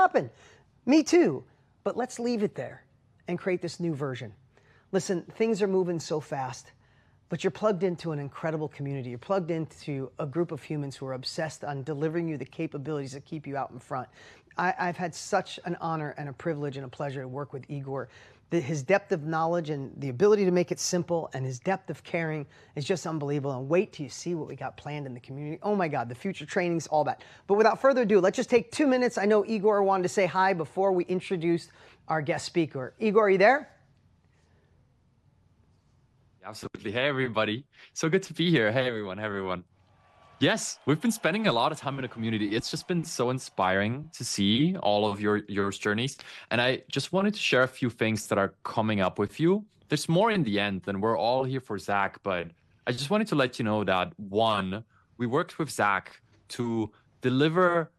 happen. Me too. But let's leave it there and create this new version. Listen, things are moving so fast, but you're plugged into an incredible community. You're plugged into a group of humans who are obsessed on delivering you the capabilities that keep you out in front. I've had such an honor and a privilege and a pleasure to work with Igor. His depth of knowledge and the ability to make it simple and his depth of caring is just unbelievable. And wait till you see what we got planned in the community. Oh my God, the future trainings, all that. But without further ado, let's just take 2 minutes. I know Igor wanted to say hi before we introduce our guest speaker. Igor, are you there? Absolutely. Hey, everybody. So good to be here. Hey, everyone. Hey, everyone. Yes, we've been spending a lot of time in the community. It's just been so inspiring to see all of your journeys. And I just wanted to share a few things that are coming up with you. There's more in the end, and we're all here for Zach, but I just wanted to let you know that, one, we worked with Zach to deliver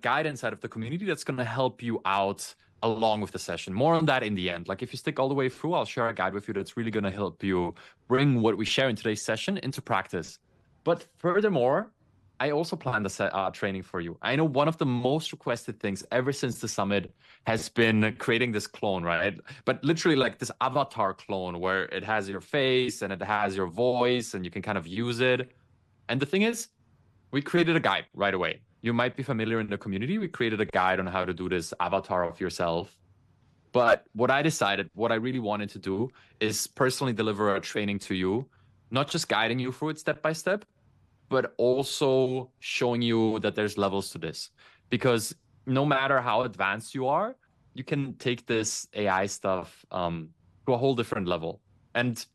guidance out of the community that's going to help you out along with the session. More on that in the end. Like if you stick all the way through, I'll share a guide with you that's really going to help you bring what we share in today's session into practice. But furthermore, I also planned a training for you. I know one of the most requested things ever since the summit has been creating this clone, right? But literally like this avatar clone where it has your face and it has your voice and you can kind of use it. And the thing is, we created a guide right away. You might be familiar in the community. We created a guide on how to do this avatar of yourself. But what I decided, what I really wanted to do is personally deliver a training to you, not just guiding you through it step by step, but also showing you that there's levels to this. Because no matter how advanced you are, you can take this AI stuff to a whole different level. And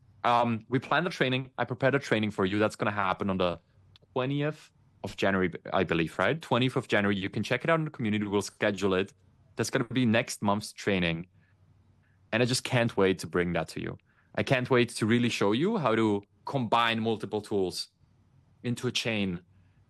we planned a training. I prepared a training for you that's going to happen on the 20th of January, I believe, right? 20th of January. You can check it out in the community. We'll schedule it. That's going to be next month's training. And I just can't wait to bring that to you. I can't wait to really show you how to combine multiple tools into a chain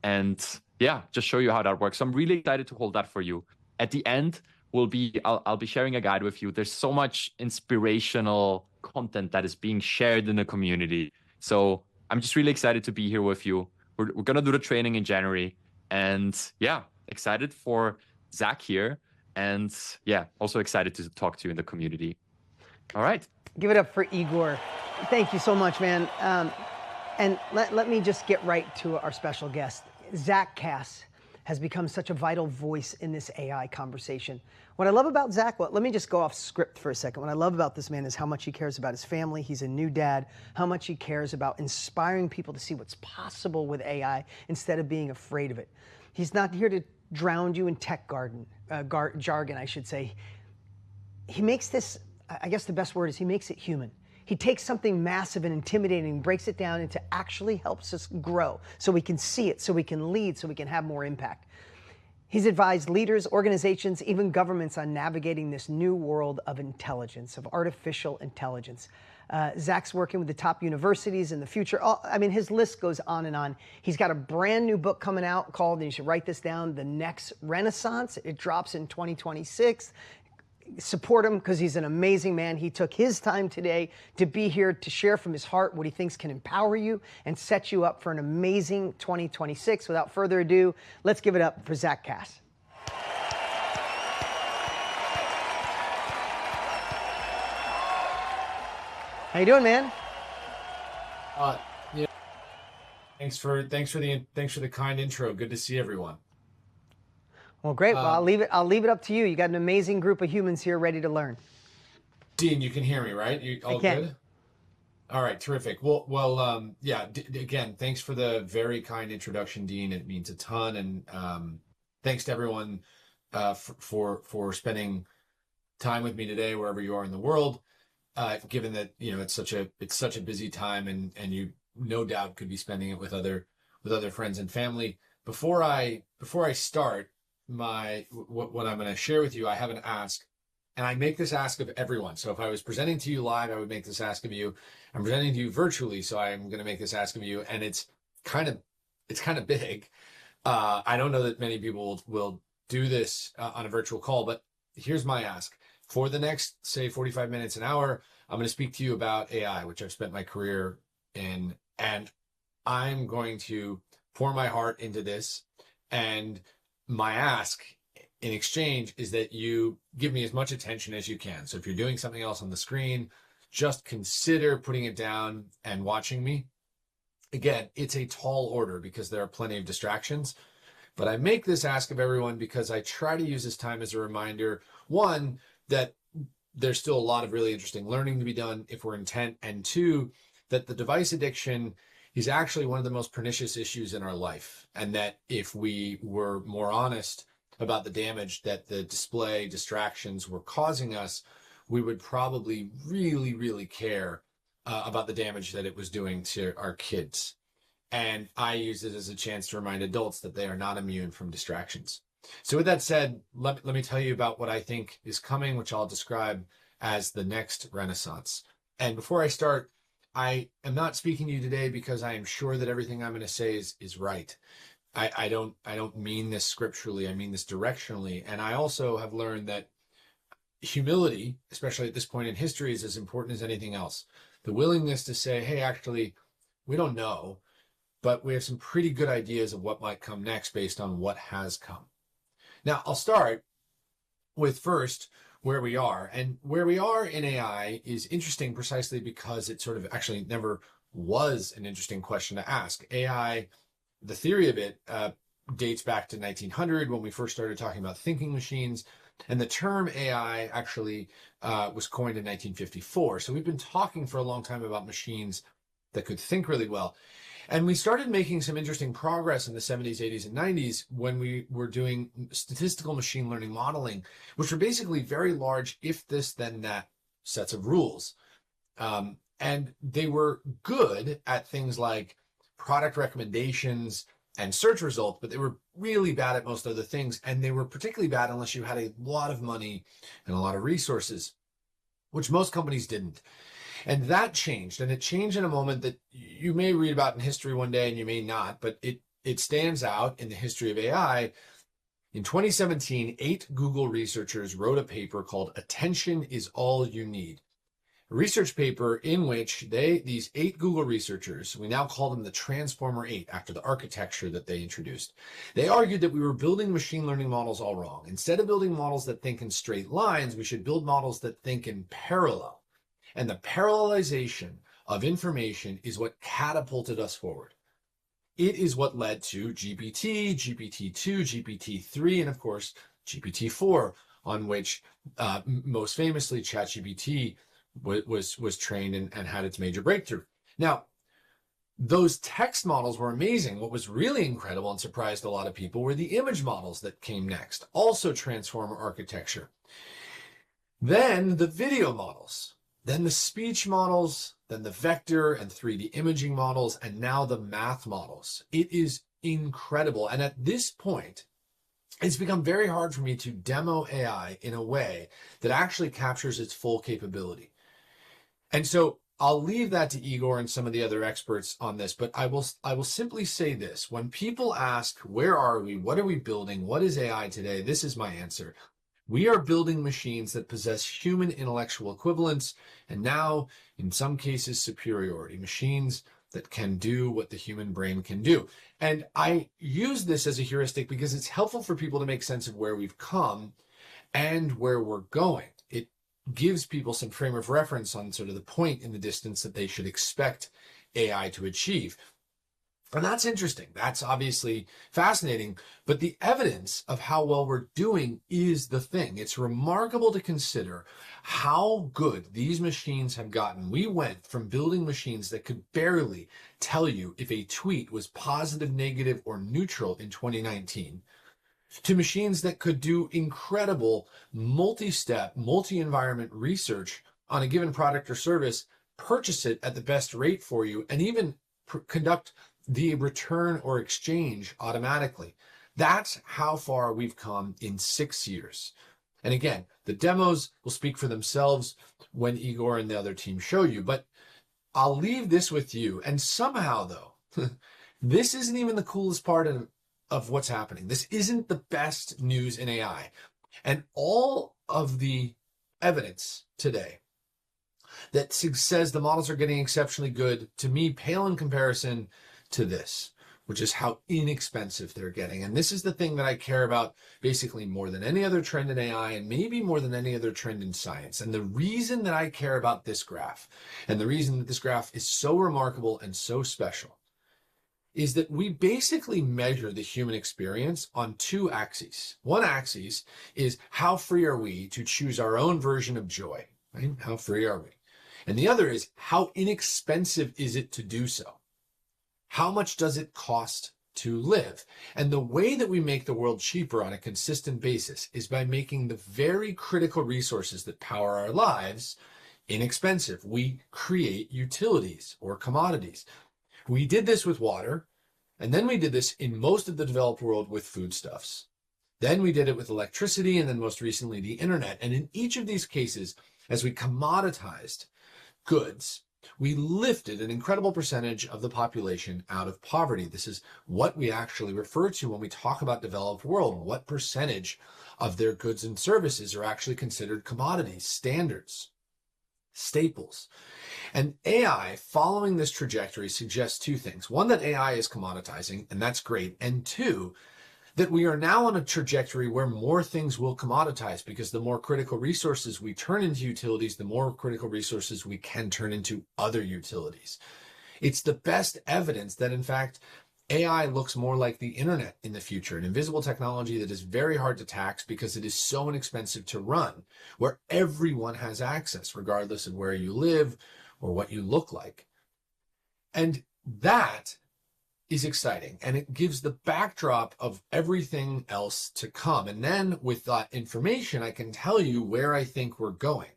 and yeah, just show you how that works. So I'm really excited to hold that for you. At the end, I'll be sharing a guide with you. There's so much inspirational content that is being shared in the community. So I'm just really excited to be here with you. We're going to do the training in January. And yeah, excited for Zach here. And yeah, also excited to talk to you in the community. All right. Give it up for Igor. Thank you so much, man. And let me just get right to our special guest. Zach Cass has become such a vital voice in this AI conversation. What I love about Zach, well, let me just go off script for a second. What I love about this man is how much he cares about his family. He's a new dad. How much he cares about inspiring people to see what's possible with AI instead of being afraid of it. He's not here to drown you in tech jargon, I should say. He makes this, I guess the best word is he makes it human. He takes something massive and intimidating and breaks it down into actually helps us grow so we can see it, so we can lead, so we can have more impact. He's advised leaders, organizations, even governments on navigating this new world of intelligence, of artificial intelligence. Zach's working with the top universities in the future. I mean, his list goes on and on. He's got a brand new book coming out called, and you should write this down, The Next Renaissance. It drops in 2026. Support him because he's an amazing man. He took his time today to be here to share from his heart what he thinks can empower you and set you up for an amazing 2026. Without further ado, let's give it up for Zach Cass. How you doing, man? Yeah. Thanks for the kind intro. Good to see everyone. Well, great. Well, I'll leave it up to you. You got an amazing group of humans here ready to learn. Dean, you can hear me, right? You all good? All right, terrific. Well, yeah. Again, thanks for the very kind introduction, Dean. It means a ton, and thanks to everyone for spending time with me today, wherever you are in the world. Given that it's such a busy time, and you no doubt could be spending it with other friends and family. Before I start what I'm going to share with you, I have an ask, and I make this ask of everyone. So if I was presenting to you live, I would make this ask of you. I'm presenting to you virtually, so I'm going to make this ask of you, and it's kind of big. I don't know that many people will do this on a virtual call, but here's my ask. For the next, say, 45 minutes, an hour, I'm going to speak to you about AI, which I've spent my career in, and I'm going to pour my heart into this. And my ask in exchange is that you give me as much attention as you can. So if you're doing something else on the screen, just consider putting it down and watching me. Again, it's a tall order because there are plenty of distractions, but I make this ask of everyone because I try to use this time as a reminder, one, that there's still a lot of really interesting learning to be done if we're intent, and two, that the device addiction is actually one of the most pernicious issues in our life, and that if we were more honest about the damage that the display distractions were causing us, we would probably really, really care about the damage that it was doing to our kids. And I use it as a chance to remind adults that they are not immune from distractions. So with that said, let me tell you about what I think is coming, which I'll describe as the next renaissance. And before I start, I am not speaking to you today because I am sure that everything I'm going to say is right. I don't mean this scripturally, I mean this directionally. And I also have learned that humility, especially at this point in history, is as important as anything else. The willingness to say, hey, actually, we don't know, but we have some pretty good ideas of what might come next based on what has come. Now, I'll start with first where we are. And where we are in AI is interesting precisely because it sort of actually never was an interesting question to ask. AI, the theory of it dates back to 1900 when we first started talking about thinking machines. And the term AI actually was coined in 1954. So we've been talking for a long time about machines that could think really well. And we started making some interesting progress in the 70s, 80s, and 90s when we were doing statistical machine learning modeling, which were basically very large if this, then that sets of rules. And they were good at things like product recommendations and search results, but they were really bad at most other things. And they were particularly bad unless you had a lot of money and a lot of resources, which most companies didn't. And that changed, and it changed in a moment that you may read about in history one day and you may not, but it stands out in the history of AI. In 2017, 8 Google researchers wrote a paper called Attention is All You Need. A research paper in which these 8 Google researchers, we now call them the Transformer 8 after the architecture that they introduced. They argued that we were building machine learning models all wrong. Instead of building models that think in straight lines, we should build models that think in parallel. And the parallelization of information is what catapulted us forward. It is what led to GPT, GPT-2, GPT-3, and of course, GPT-4, on which most famously ChatGPT was trained and had its major breakthrough. Now, those text models were amazing. What was really incredible and surprised a lot of people were the image models that came next, also transformer architecture. Then the video models. Then the speech models, then the vector and 3D imaging models, and now the math models. It is incredible. And at this point, it's become very hard for me to demo AI in a way that actually captures its full capability. And so I'll leave that to Igor and some of the other experts on this, but I will simply say this. When people ask, where are we? What are we building? What is AI today? This is my answer. We are building machines that possess human intellectual equivalence, and now, in some cases, superiority. Machines that can do what the human brain can do. And I use this as a heuristic because it's helpful for people to make sense of where we've come and where we're going. It gives people some frame of reference on sort of the point in the distance that they should expect AI to achieve. And that's interesting. That's obviously fascinating. But the evidence of how well we're doing is the thing. It's remarkable to consider how good these machines have gotten. We went from building machines that could barely tell you if a tweet was positive, negative, or neutral in 2019 to machines that could do incredible multi-step, multi-environment research on a given product or service, purchase it at the best rate for you, and even conduct the return or exchange automatically. That's how far we've come in 6 years. And again, the demos will speak for themselves when Igor and the other team show you, but I'll leave this with you. And somehow though, this isn't even the coolest part of what's happening. This isn't the best news in AI. And all of the evidence today that says the models are getting exceptionally good, to me, pale in comparison to this. which is how inexpensive they're getting. And this is the thing that I care about basically more than any other trend in AI, and maybe more than any other trend in science. And the reason that I care about this graph, and the reason that this graph is so remarkable and so special, is that we basically measure the human experience on two axes. One axis is how free are we to choose our own version of joy, right? How free are we? And the other is how inexpensive is it to do so? How much does it cost to live? And the way that we make the world cheaper on a consistent basis is by making the very critical resources that power our lives inexpensive. We create utilities or commodities. We did this with water, and then we did this in most of the developed world with foodstuffs. Then we did it with electricity, and then most recently the internet. And in each of these cases, as we commoditized goods, we lifted an incredible percentage of the population out of poverty. This is what we actually refer to when we talk about developed world. What percentage of their goods and services are actually considered commodities, standards, staples? And AI following this trajectory suggests two things. One, that AI is commoditizing, and that's great. And two, that we are now on a trajectory where more things will commoditize, because the more critical resources we turn into utilities, the more critical resources we can turn into other utilities. It's the best evidence that, in fact, AI looks more like the internet in the future, an invisible technology that is very hard to tax because it is so inexpensive to run, where everyone has access, regardless of where you live or what you look like. And that is exciting, and it gives the backdrop of everything else to come. And then with that information, I can tell you where I think we're going.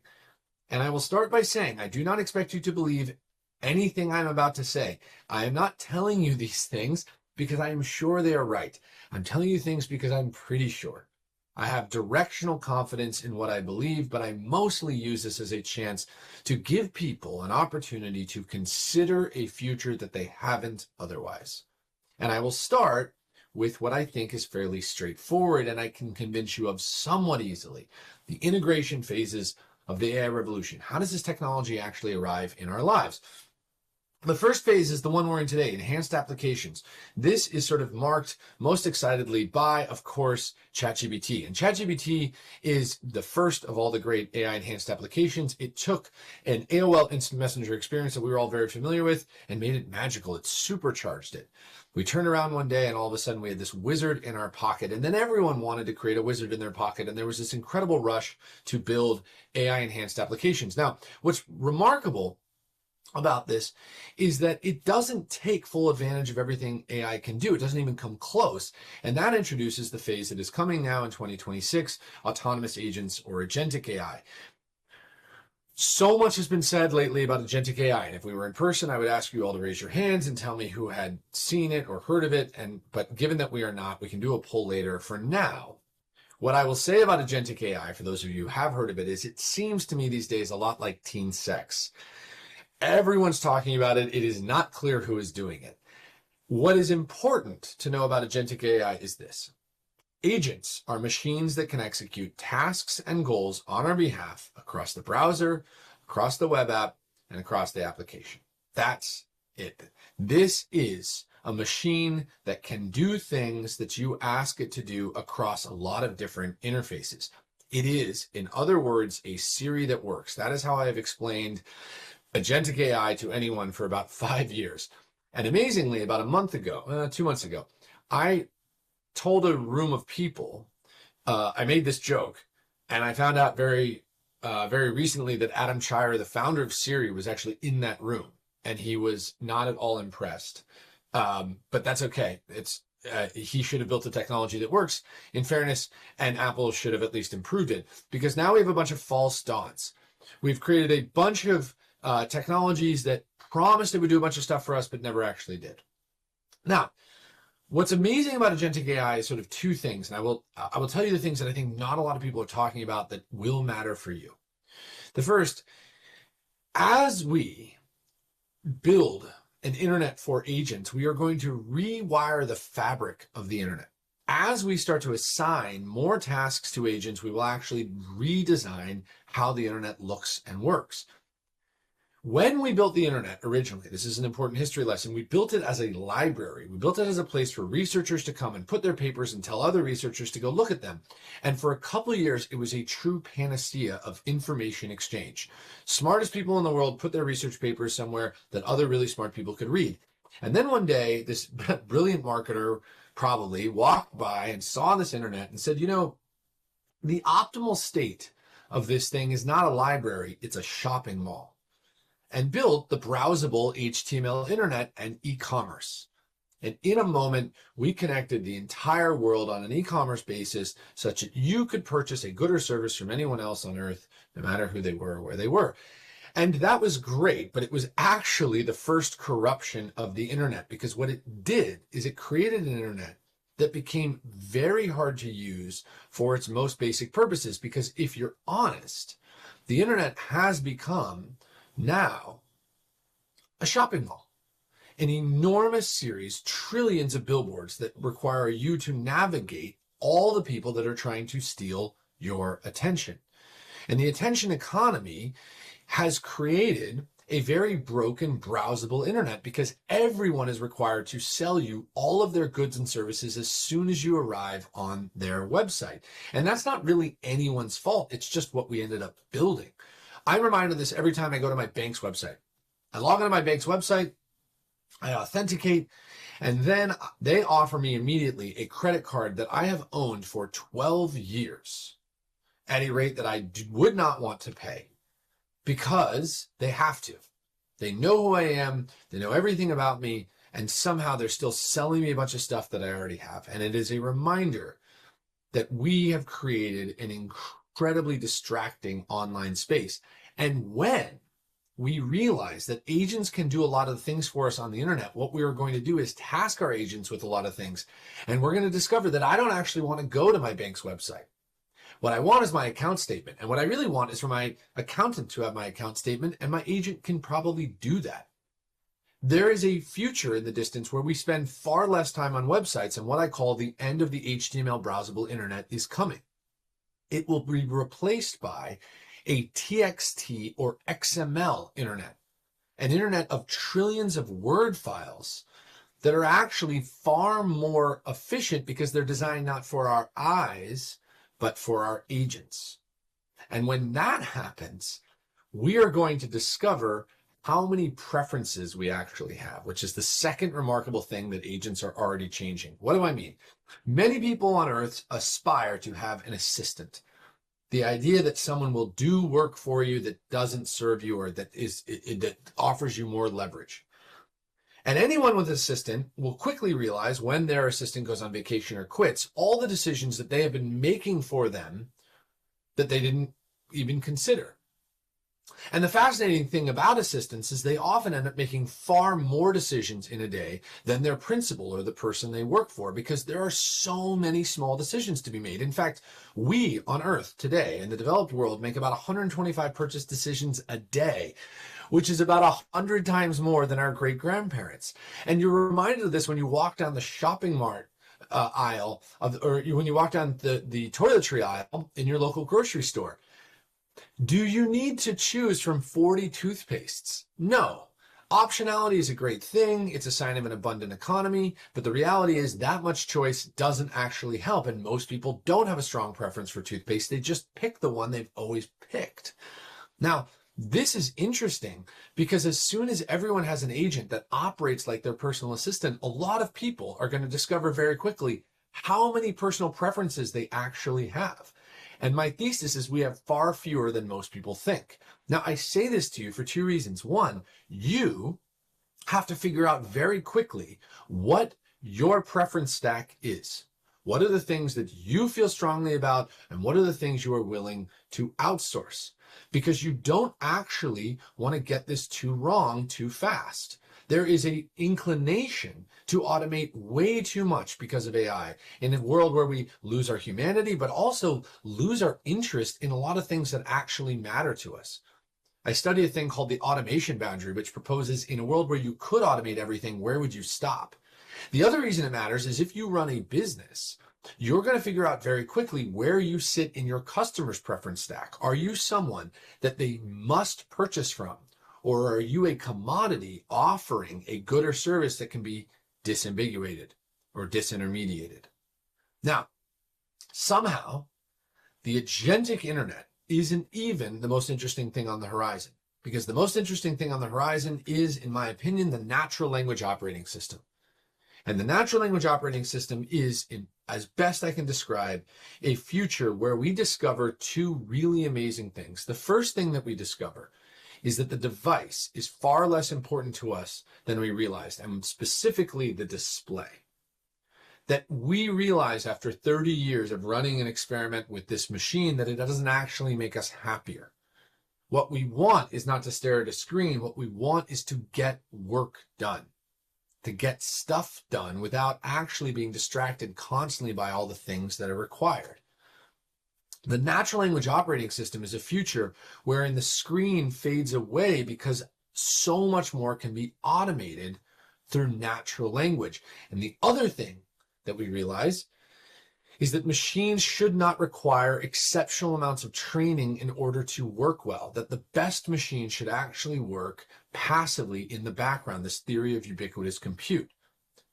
And I will start by saying, I do not expect you to believe anything I'm about to say. I am not telling you these things because I am sure they are right. I'm telling you things because I'm pretty sure. I have directional confidence in what I believe, but I mostly use this as a chance to give people an opportunity to consider a future that they haven't otherwise. And I will start with what I think is fairly straightforward and I can convince you of somewhat easily: the integration phases of the AI revolution. How does this technology actually arrive in our lives? The first phase is the one we're in today, enhanced applications. This is sort of marked most excitedly by, of course, ChatGPT. And ChatGPT is the first of all the great AI enhanced applications. It took an AOL Instant Messenger experience that we were all very familiar with and made it magical. It supercharged it. We turned around one day and all of a sudden we had this wizard in our pocket, and then everyone wanted to create a wizard in their pocket, and there was this incredible rush to build AI enhanced applications. Now, what's remarkable about this is that it doesn't take full advantage of everything AI can do. It doesn't even come close. And that introduces the phase that is coming now in 2026, autonomous agents or agentic AI. So much has been said lately about agentic AI. And if we were in person, I would ask you all to raise your hands and tell me who had seen it or heard of it. But given that we are not, we can do a poll later. For now, what I will say about agentic AI, for those of you who have heard of it, is it seems to me these days a lot like teen sex. Everyone's talking about it. It is not clear who is doing it. What is important to know about agentic AI is this: agents are machines that can execute tasks and goals on our behalf across the browser, across the web app, and across the application. That's it. This is a machine that can do things that you ask it to do across a lot of different interfaces. It is, in other words, a Siri that works. That is how I have explained agentic AI to anyone for about 5 years. And amazingly, about a month ago, 2 months ago, I told a room of people, I made this joke, and I found out very recently that Adam Chire, the founder of Siri, was actually in that room, and he was not at all impressed. But that's okay. He should have built a technology that works, in fairness, and Apple should have at least improved it, because now we have a bunch of false dawns. We've created a bunch of technologies that promised it would do a bunch of stuff for us, but never actually did. Now, what's amazing about agentic AI is sort of two things, and I will tell you the things that I think not a lot of people are talking about that will matter for you. The first, as we build an internet for agents, we are going to rewire the fabric of the internet. As we start to assign more tasks to agents, we will actually redesign how the internet looks and works. When we built the internet originally, this is an important history lesson, we built it as a library. We built it as a place for researchers to come and put their papers and tell other researchers to go look at them. And for a couple of years, it was a true panacea of information exchange. Smartest people in the world put their research papers somewhere that other really smart people could read. And then one day, this brilliant marketer probably walked by and saw this internet and said, you know, the optimal state of this thing is not a library, it's a shopping mall. And built the browsable HTML internet and e-commerce. And in a moment, we connected the entire world on an e-commerce basis such that you could purchase a good or service from anyone else on earth, no matter who they were or where they were. And that was great, but it was actually the first corruption of the internet, because what it did is it created an internet that became very hard to use for its most basic purposes. Because if you're honest, the internet has become now a shopping mall, an enormous series, trillions of billboards that require you to navigate all the people that are trying to steal your attention. And the attention economy has created a very broken, browsable internet, because everyone is required to sell you all of their goods and services as soon as you arrive on their website. And that's not really anyone's fault. It's just what we ended up building. I'm reminded of this every time I go to my bank's website. I log into my bank's website, I authenticate, and then they offer me immediately a credit card that I have owned for 12 years at a rate that I would not want to pay, because they have to. They know who I am, they know everything about me, and somehow they're still selling me a bunch of stuff that I already have. And it is a reminder that we have created an incredibly distracting online space. And when we realize that agents can do a lot of things for us on the internet, what we are going to do is task our agents with a lot of things. And we're going to discover that I don't actually want to go to my bank's website. What I want is my account statement. And what I really want is for my accountant to have my account statement, and my agent can probably do that. There is a future in the distance where we spend far less time on websites, and what I call the end of the HTML browsable internet is coming. It will be replaced by a TXT or XML internet, an internet of trillions of word files that are actually far more efficient because they're designed not for our eyes, but for our agents. And when that happens, we are going to discover how many preferences we actually have, which is the second remarkable thing that agents are already changing. What do I mean? Many people on earth aspire to have an assistant. The idea that someone will do work for you that doesn't serve you, or that offers you more leverage. And anyone with an assistant will quickly realize when their assistant goes on vacation or quits, all the decisions that they have been making for them that they didn't even consider. And the fascinating thing about assistants is they often end up making far more decisions in a day than their principal or the person they work for, because there are so many small decisions to be made. In fact, we on Earth today in the developed world make about 125 purchase decisions a day, which is about 100 times more than our great-grandparents. And you're reminded of this when you walk down the shopping mart aisle, or when you walk down the toiletry aisle in your local grocery store. Do you need to choose from 40 toothpastes? No. Optionality is a great thing. It's a sign of an abundant economy. But the reality is that much choice doesn't actually help. And most people don't have a strong preference for toothpaste. They just pick the one they've always picked. Now, this is interesting because as soon as everyone has an agent that operates like their personal assistant, a lot of people are going to discover very quickly how many personal preferences they actually have. And my thesis is we have far fewer than most people think. Now, I say this to you for two reasons. One, you have to figure out very quickly what your preference stack is. What are the things that you feel strongly about, and what are the things you are willing to outsource? Because you don't actually want to get this too wrong too fast. There is an inclination to automate way too much because of AI in a world where we lose our humanity, but also lose our interest in a lot of things that actually matter to us. I study a thing called the automation boundary, which proposes in a world where you could automate everything, where would you stop? The other reason it matters is if you run a business, you're going to figure out very quickly where you sit in your customer's preference stack. Are you someone that they must purchase from? Or are you a commodity offering a good or service that can be disambiguated or disintermediated? Now, somehow, the agentic internet isn't even the most interesting thing on the horizon, because the most interesting thing on the horizon is, in my opinion, the natural language operating system. And the natural language operating system is, as best I can describe, a future where we discover two really amazing things. The first thing that we discover is that the device is far less important to us than we realized, and specifically the display. That we realize after 30 years of running an experiment with this machine that it doesn't actually make us happier. What we want is not to stare at a screen. What we want is to get work done, to get stuff done without actually being distracted constantly by all the things that are required. The natural language operating system is a future wherein the screen fades away because so much more can be automated through natural language. And the other thing that we realize is that machines should not require exceptional amounts of training in order to work well, that the best machine should actually work passively in the background, this theory of ubiquitous compute.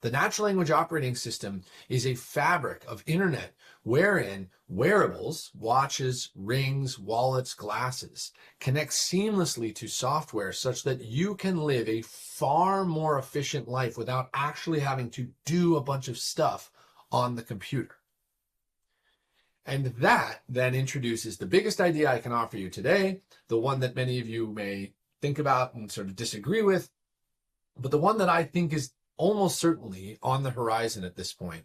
The natural language operating system is a fabric of internet wherein wearables, watches, rings, wallets, glasses, connect seamlessly to software such that you can live a far more efficient life without actually having to do a bunch of stuff on the computer. And that then introduces the biggest idea I can offer you today, the one that many of you may think about and sort of disagree with, but the one that I think is almost certainly on the horizon at this point,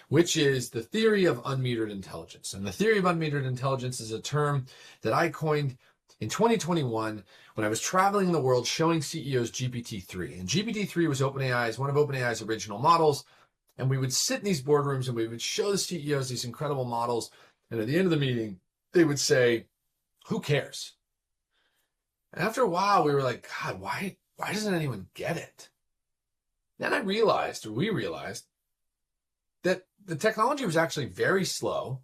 which is the theory of unmetered intelligence. And the theory of unmetered intelligence is a term that I coined in 2021 when I was traveling the world showing CEOs GPT-3. And GPT-3 was one of OpenAI's original models. And we would sit in these boardrooms and we would show the CEOs these incredible models. And at the end of the meeting, they would say, "Who cares?" And after a while, we were like, God, why doesn't anyone get it? Then we realized, that the technology was actually very slow,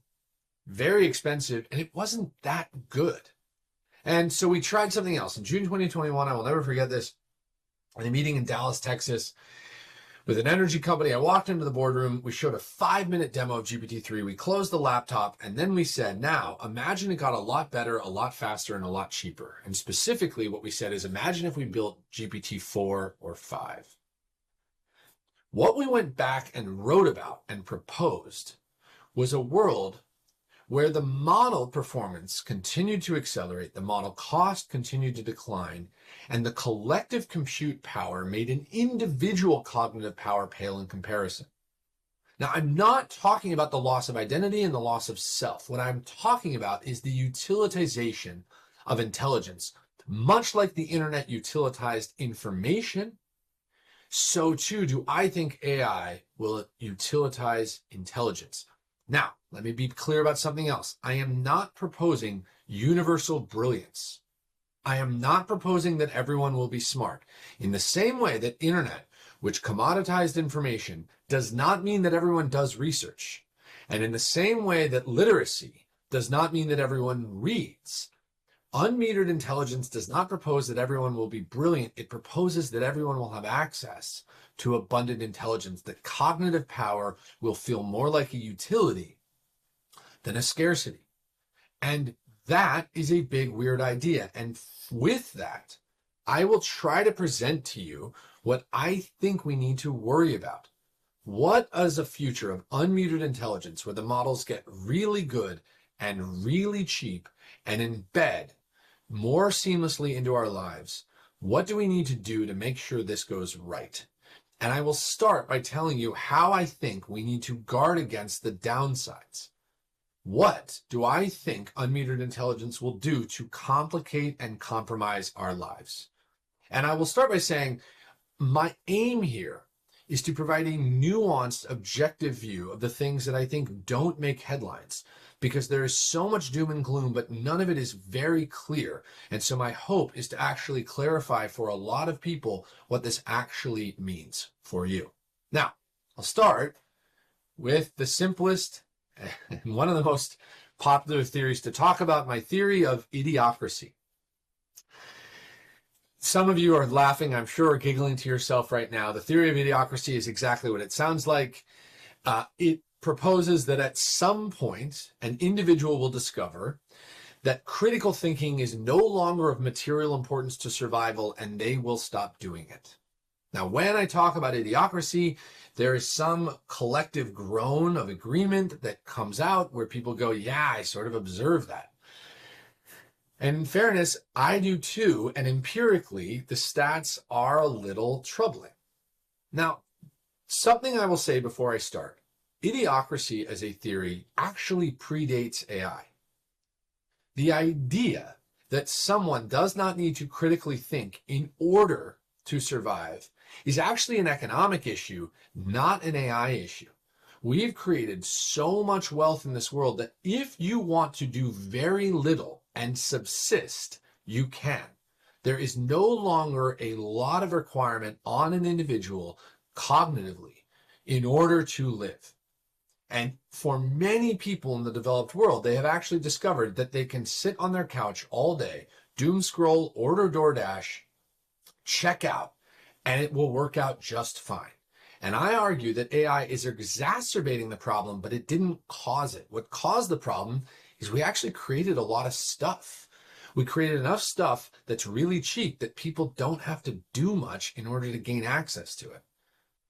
very expensive, and it wasn't that good. And so we tried something else. In June 2021, I will never forget this, in a meeting in Dallas, Texas, with an energy company. I walked into the boardroom. We showed a 5-minute demo of GPT-3. We closed the laptop, and then we said, now, imagine it got a lot better, a lot faster, and a lot cheaper. And specifically, what we said is, imagine if we built GPT-4 or 5. What we went back and wrote about and proposed was a world where the model performance continued to accelerate, the model cost continued to decline, and the collective compute power made an individual cognitive power pale in comparison. Now, I'm not talking about the loss of identity and the loss of self. What I'm talking about is the utilitization of intelligence. Much like the internet utilitized information, so too do I think AI will utilitize intelligence. Now, let me be clear about something else. I am not proposing universal brilliance. I am not proposing that everyone will be smart. In the same way that internet, which commoditized information, does not mean that everyone does research. And in the same way that literacy does not mean that everyone reads. Unmetered intelligence does not propose that everyone will be brilliant. It proposes that everyone will have access to abundant intelligence, that cognitive power will feel more like a utility than a scarcity. And that is a big, weird idea. And with that, I will try to present to you what I think we need to worry about. What is a future of unmuted intelligence where the models get really good and really cheap and embed more seamlessly into our lives? What do we need to do to make sure this goes right? And I will start by telling you how I think we need to guard against the downsides. What do I think unmetered intelligence will do to complicate and compromise our lives? And I will start by saying my aim here is to provide a nuanced, objective view of the things that I think don't make headlines, because there is so much doom and gloom, but none of it is very clear. And so my hope is to actually clarify for a lot of people what this actually means for you. Now, I'll start with the simplest and one of the most popular theories to talk about, my theory of idiocracy. some of you are laughing, I'm sure, giggling to yourself right now. The theory of idiocracy is exactly what it sounds like. It proposes that at some point, an individual will discover that critical thinking is no longer of material importance to survival, and they will stop doing it. Now, when I talk about idiocracy, there is some collective groan of agreement that comes out where people go, yeah, I sort of observe that. And in fairness, I do too, and empirically, the stats are a little troubling. Now, something I will say before I start. Idiocracy as a theory actually predates AI. The idea that someone does not need to critically think in order to survive is actually an economic issue, not an AI issue. We've created so much wealth in this world that if you want to do very little and subsist, you can. There is no longer a lot of requirement on an individual cognitively in order to live. And for many people in the developed world, they have actually discovered that they can sit on their couch all day, doom scroll, order DoorDash, check out, and it will work out just fine. And I argue that AI is exacerbating the problem, but it didn't cause it. What caused the problem is we actually created a lot of stuff. We created enough stuff that's really cheap that people don't have to do much in order to gain access to it.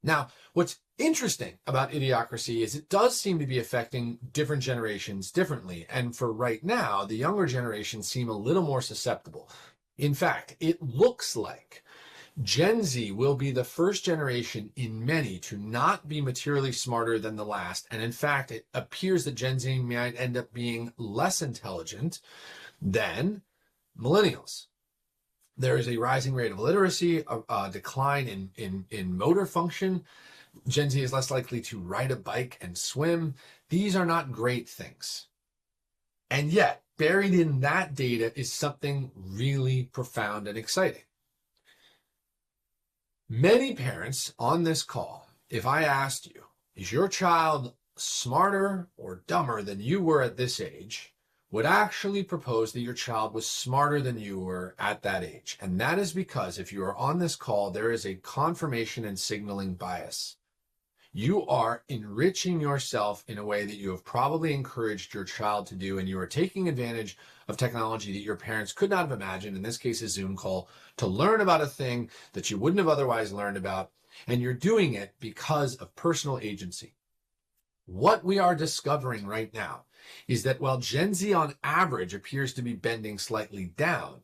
Now, what's interesting about idiocracy is it does seem to be affecting different generations differently. And for right now, the younger generations seem a little more susceptible. In fact, it looks like Gen Z will be the first generation in many to not be materially smarter than the last. And in fact, it appears that Gen Z might end up being less intelligent than millennials. There is a rising rate of literacy, a decline in motor function. Gen Z is less likely to ride a bike and swim. These are not great things. And yet, buried in that data is something really profound and exciting. Many parents on this call, if I asked you, is your child smarter or dumber than you were at this age, would actually propose that your child was smarter than you were at that age. And that is because if you are on this call, there is a confirmation and signaling bias. You are enriching yourself in a way that you have probably encouraged your child to do, and you are taking advantage of technology that your parents could not have imagined, in this case a Zoom call, to learn about a thing that you wouldn't have otherwise learned about, and you're doing it because of personal agency. What we are discovering right now is that while Gen Z on average appears to be bending slightly down,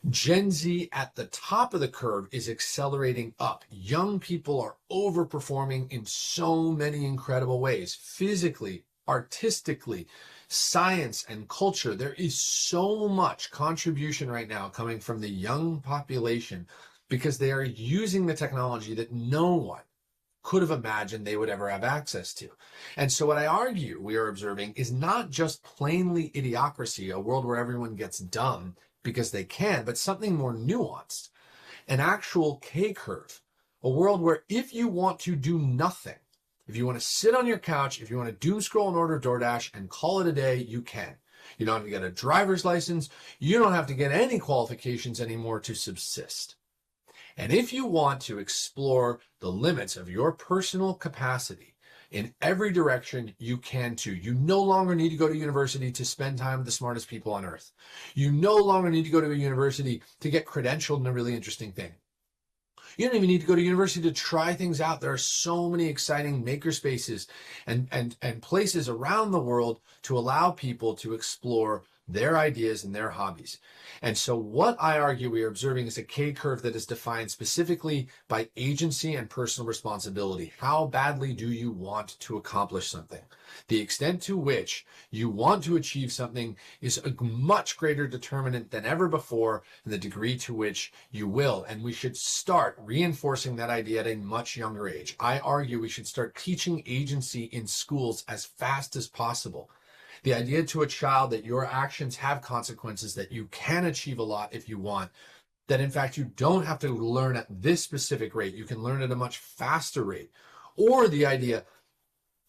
Gen Z at the top of the curve is accelerating up. Young people are overperforming in so many incredible ways, physically, artistically, science and culture. There is so much contribution right now coming from the young population because they are using the technology that no one could have imagined they would ever have access to. And so what I argue we are observing is not just plainly idiocracy, a world where everyone gets dumb because they can, but something more nuanced, an actual K-curve, a world where if you want to do nothing, if you want to sit on your couch, if you want to doom scroll and order DoorDash and call it a day, you can. You don't have to get a driver's license. You don't have to get any qualifications anymore to subsist. And if you want to explore the limits of your personal capacity in every direction, you can too. You no longer need to go to university to spend time with the smartest people on earth. You no longer need to go to a university to get credentialed in a really interesting thing. You don't even need to go to university to try things out. There are so many exciting maker spaces and places around the world to allow people to explore their ideas and their hobbies. And so what I argue we are observing is a K-curve that is defined specifically by agency and personal responsibility. How badly do you want to accomplish something? The extent to which you want to achieve something is a much greater determinant than ever before, and the degree to which you will. And we should start reinforcing that idea at a much younger age. I argue we should start teaching agency in schools as fast as possible. The idea to a child that your actions have consequences, that you can achieve a lot if you want, that in fact you don't have to learn at this specific rate, you can learn at a much faster rate. Or the idea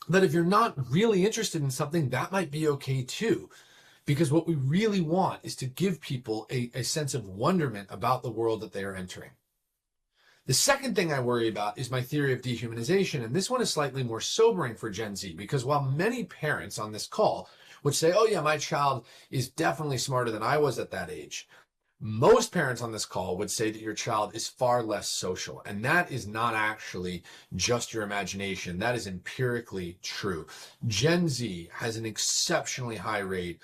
that if you're not really interested in something, that might be okay too. because what we really want is to give people a sense of wonderment about the world that they are entering. The second thing I worry about is my theory of dehumanization, and this one is slightly more sobering for Gen Z, because while many parents on this call would say, oh yeah, my child is definitely smarter than I was at that age, most parents on this call would say that your child is far less social, and that is not actually just your imagination. That is empirically true. Gen Z has an exceptionally high rate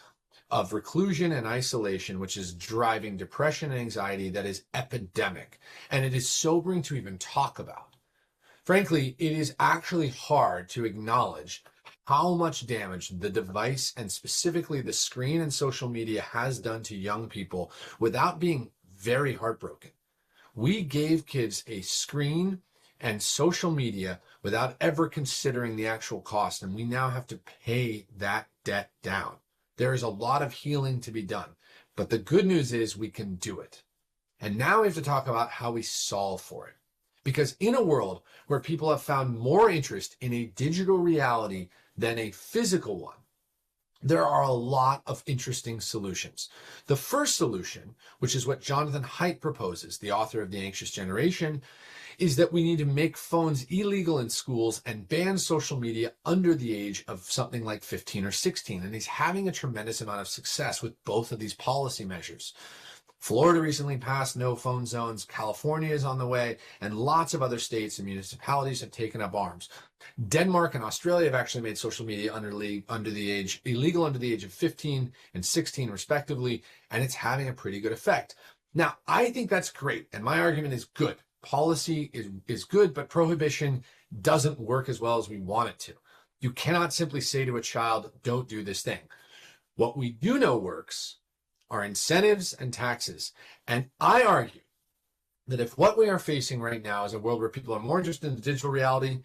of reclusion and isolation, which is driving depression and anxiety that is epidemic. And it is sobering to even talk about. Frankly, it is actually hard to acknowledge how much damage the device, and specifically the screen and social media, has done to young people without being very heartbroken. We gave kids a screen and social media without ever considering the actual cost, and we now have to pay that debt down. There is a lot of healing to be done, but the good news is we can do it. And now we have to talk about how we solve for it. Because in a world where people have found more interest in a digital reality than a physical one, there are a lot of interesting solutions. The first solution, which is what Jonathan Haidt proposes, the author of The Anxious Generation, is that we need to make phones illegal in schools and ban social media under the age of something like 15 or 16. And he's having a tremendous amount of success with both of these policy measures. Florida recently passed no phone zones, California is on the way, and lots of other states and municipalities have taken up arms. Denmark and Australia have actually made social media illegal under the age of 15 and 16 respectively, and it's having a pretty good effect. Now, I think that's great, and my argument is good. Policy is good, but prohibition doesn't work as well as we want it to. You cannot simply say to a child, don't do this thing. What we do know works are incentives and taxes. And I argue that if what we are facing right now is a world where people are more interested in the digital reality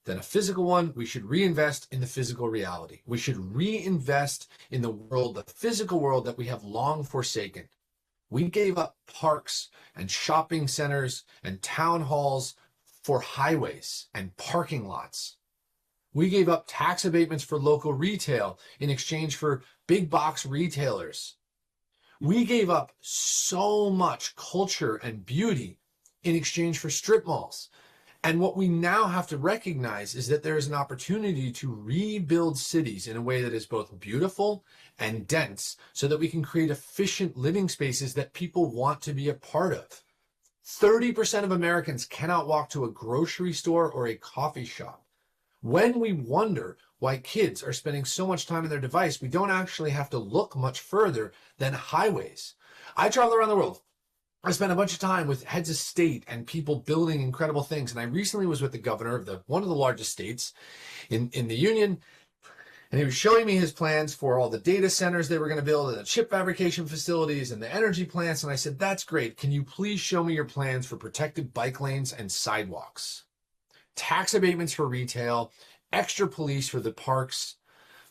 than a physical one, we should reinvest in the physical reality. We should reinvest in the world, the physical world that we have long forsaken. We gave up parks and shopping centers and town halls for highways and parking lots. We gave up tax abatements for local retail in exchange for big box retailers. We gave up so much culture and beauty in exchange for strip malls. And what we now have to recognize is that there is an opportunity to rebuild cities in a way that is both beautiful and dense so that we can create efficient living spaces that people want to be a part of. 30% of Americans cannot walk to a grocery store or a coffee shop. When we wonder why kids are spending so much time on their device, we don't actually have to look much further than highways. I travel around the world. I spent a bunch of time with heads of state and people building incredible things. And I recently was with the governor of one of the largest states in the union. And he was showing me his plans for all the data centers they were going to build and the chip fabrication facilities and the energy plants. And I said, that's great. Can you please show me your plans for protected bike lanes and sidewalks? Tax abatements for retail, extra police for the parks.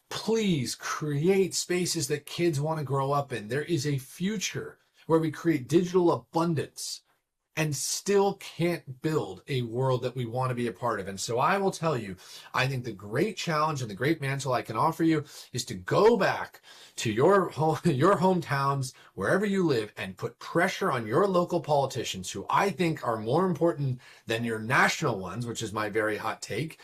Please create spaces that kids want to grow up in. There is a future where we create digital abundance and still can't build a world that we want to be a part of. And so I will tell you, I think the great challenge and the great mantle I can offer you is to go back to your home, your hometowns, wherever you live, and put pressure on your local politicians, who I think are more important than your national ones, which is my very hot take,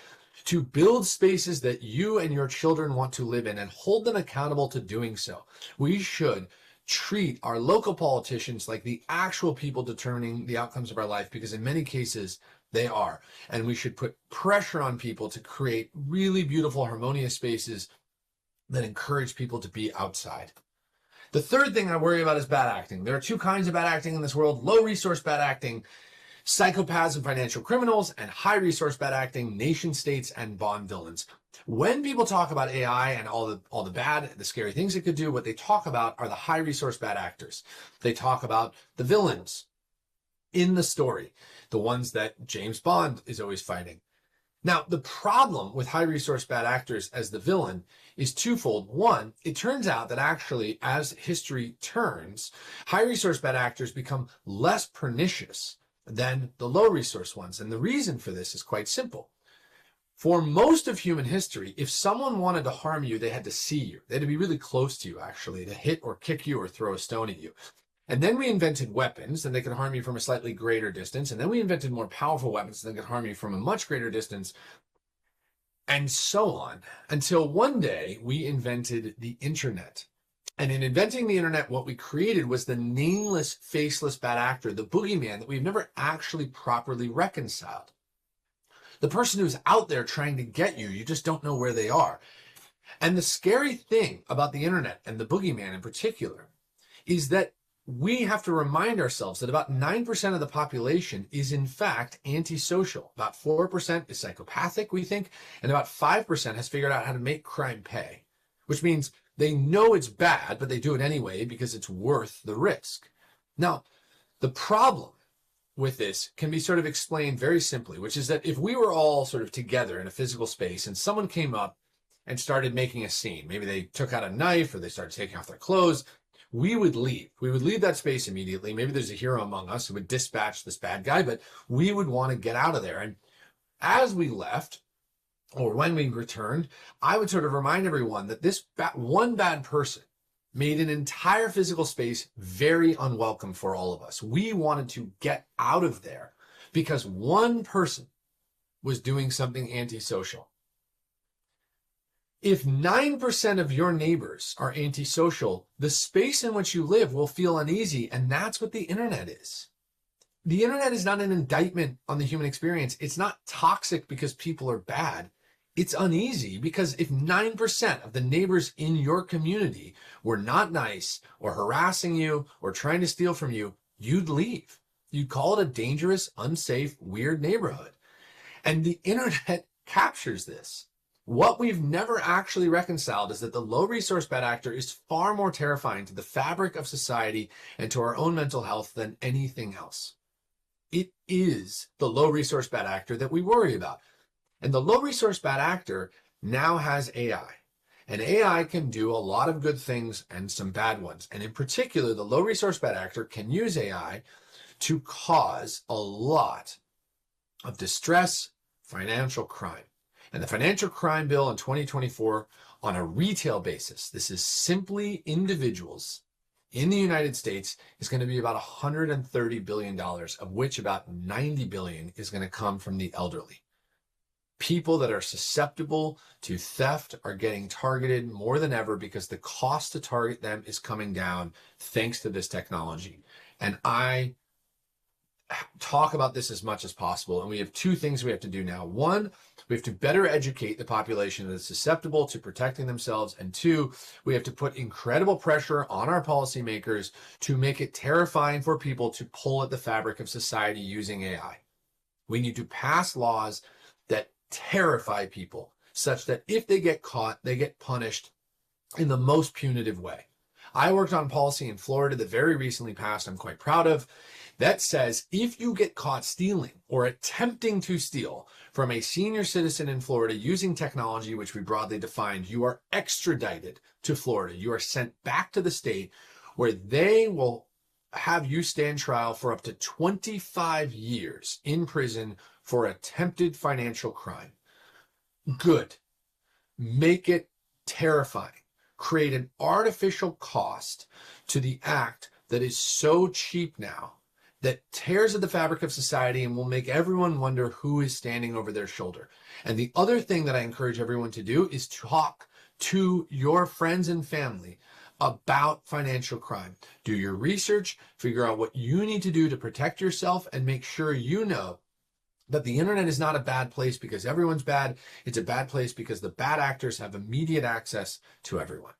to build spaces that you and your children want to live in and hold them accountable to doing so. We should treat our local politicians like the actual people determining the outcomes of our life, because in many cases they are. And we should put pressure on people to create really beautiful, harmonious spaces that encourage people to be outside. The third thing I worry about is bad acting. There are two kinds of bad acting in this world: low resource bad acting, psychopaths and financial criminals, and high resource bad acting, nation states and Bond villains. When people talk about AI and all the bad, the scary things it could do, what they talk about are the high resource bad actors. They talk about the villains in the story, the ones that James Bond is always fighting. Now, the problem with high resource bad actors as the villain is twofold. One, it turns out that actually, as history turns, high resource bad actors become less pernicious than the low resource ones. And the reason for this is quite simple. For most of human history, if someone wanted to harm you, they had to see you. They had to be really close to you, actually, to hit or kick you or throw a stone at you. And then we invented weapons, and they could harm you from a slightly greater distance. And then we invented more powerful weapons that could harm you from a much greater distance, and so on, until one day we invented the internet. And in inventing the internet, what we created was the nameless, faceless bad actor, the boogeyman that we've never actually properly reconciled. The person who's out there trying to get you, you just don't know where they are. And the scary thing about the internet, and the boogeyman in particular, is that we have to remind ourselves that about 9% of the population is in fact antisocial. About 4% is psychopathic, we think, and about 5% has figured out how to make crime pay, which means they know it's bad, but they do it anyway because it's worth the risk. Now, the problem with this can be sort of explained very simply, which is that if we were all sort of together in a physical space and someone came up and started making a scene, maybe they took out a knife or they started taking off their clothes, we would leave. We would leave that space immediately. Maybe there's a hero among us who would dispatch this bad guy, but we would want to get out of there. And as we left, or when we returned, I would sort of remind everyone that this one bad person made an entire physical space very unwelcome for all of us. We wanted to get out of there because one person was doing something antisocial. If 9% of your neighbors are antisocial, the space in which you live will feel uneasy, and that's what the internet is. The internet is not an indictment on the human experience. It's not toxic because people are bad. It's uneasy because if 9% of the neighbors in your community were not nice or harassing you or trying to steal from you, you'd leave. You'd call it a dangerous, unsafe, weird neighborhood. And the internet captures this. What we've never actually reconciled is that the low resource bad actor is far more terrifying to the fabric of society and to our own mental health than anything else. It is the low resource bad actor that we worry about. And the low resource bad actor now has AI. And AI can do a lot of good things and some bad ones. And in particular, the low resource bad actor can use AI to cause a lot of distress, financial crime. And the financial crime bill in 2024 on a retail basis, this is simply individuals in the United States, is going to be about $130 billion, of which about $90 billion is going to come from the elderly. People that are susceptible to theft are getting targeted more than ever because the cost to target them is coming down thanks to this technology. And I talk about this as much as possible. And we have two things we have to do now. One, we have to better educate the population that is susceptible to protecting themselves. And two, we have to put incredible pressure on our policymakers to make it terrifying for people to pull at the fabric of society using AI. We need to pass laws that terrify people such that if they get caught, they get punished in the most punitive way. I worked on policy in Florida that very recently passed, I'm quite proud of, that says if you get caught stealing or attempting to steal from a senior citizen in Florida using technology, which we broadly defined, you are extradited to Florida. You are sent back to the state where they will have you stand trial for up to 25 years in prison for attempted financial crime. Good. Make it terrifying. Create an artificial cost to the act that is so cheap now that tears at the fabric of society and will make everyone wonder who is standing over their shoulder. And the other thing that I encourage everyone to do is talk to your friends and family about financial crime. Do your research, figure out what you need to do to protect yourself, and make sure you know that the internet is not a bad place because everyone's bad. It's a bad place because the bad actors have immediate access to everyone.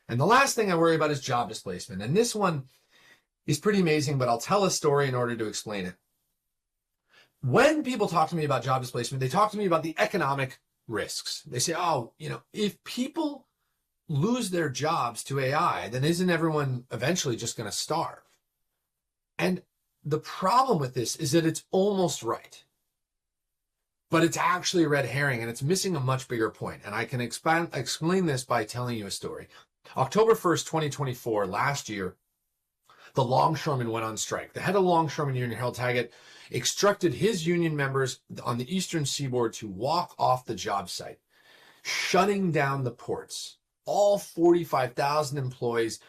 And the last thing I worry about is job displacement. And this one is pretty amazing, but I'll tell a story in order to explain it. When people talk to me about job displacement, they talk to me about the economic risks. They say, oh, if people lose their jobs to AI, then isn't everyone eventually just going to starve? And the problem with this is that it's almost right, but it's actually a red herring and it's missing a much bigger point. And I can explain this by telling you a story. October 1st, 2024, last year, the longshoremen went on strike. The head of the longshoremen union, Harold Taggett, instructed his union members on the eastern seaboard to walk off the job site, shutting down the ports. All 45,000 employees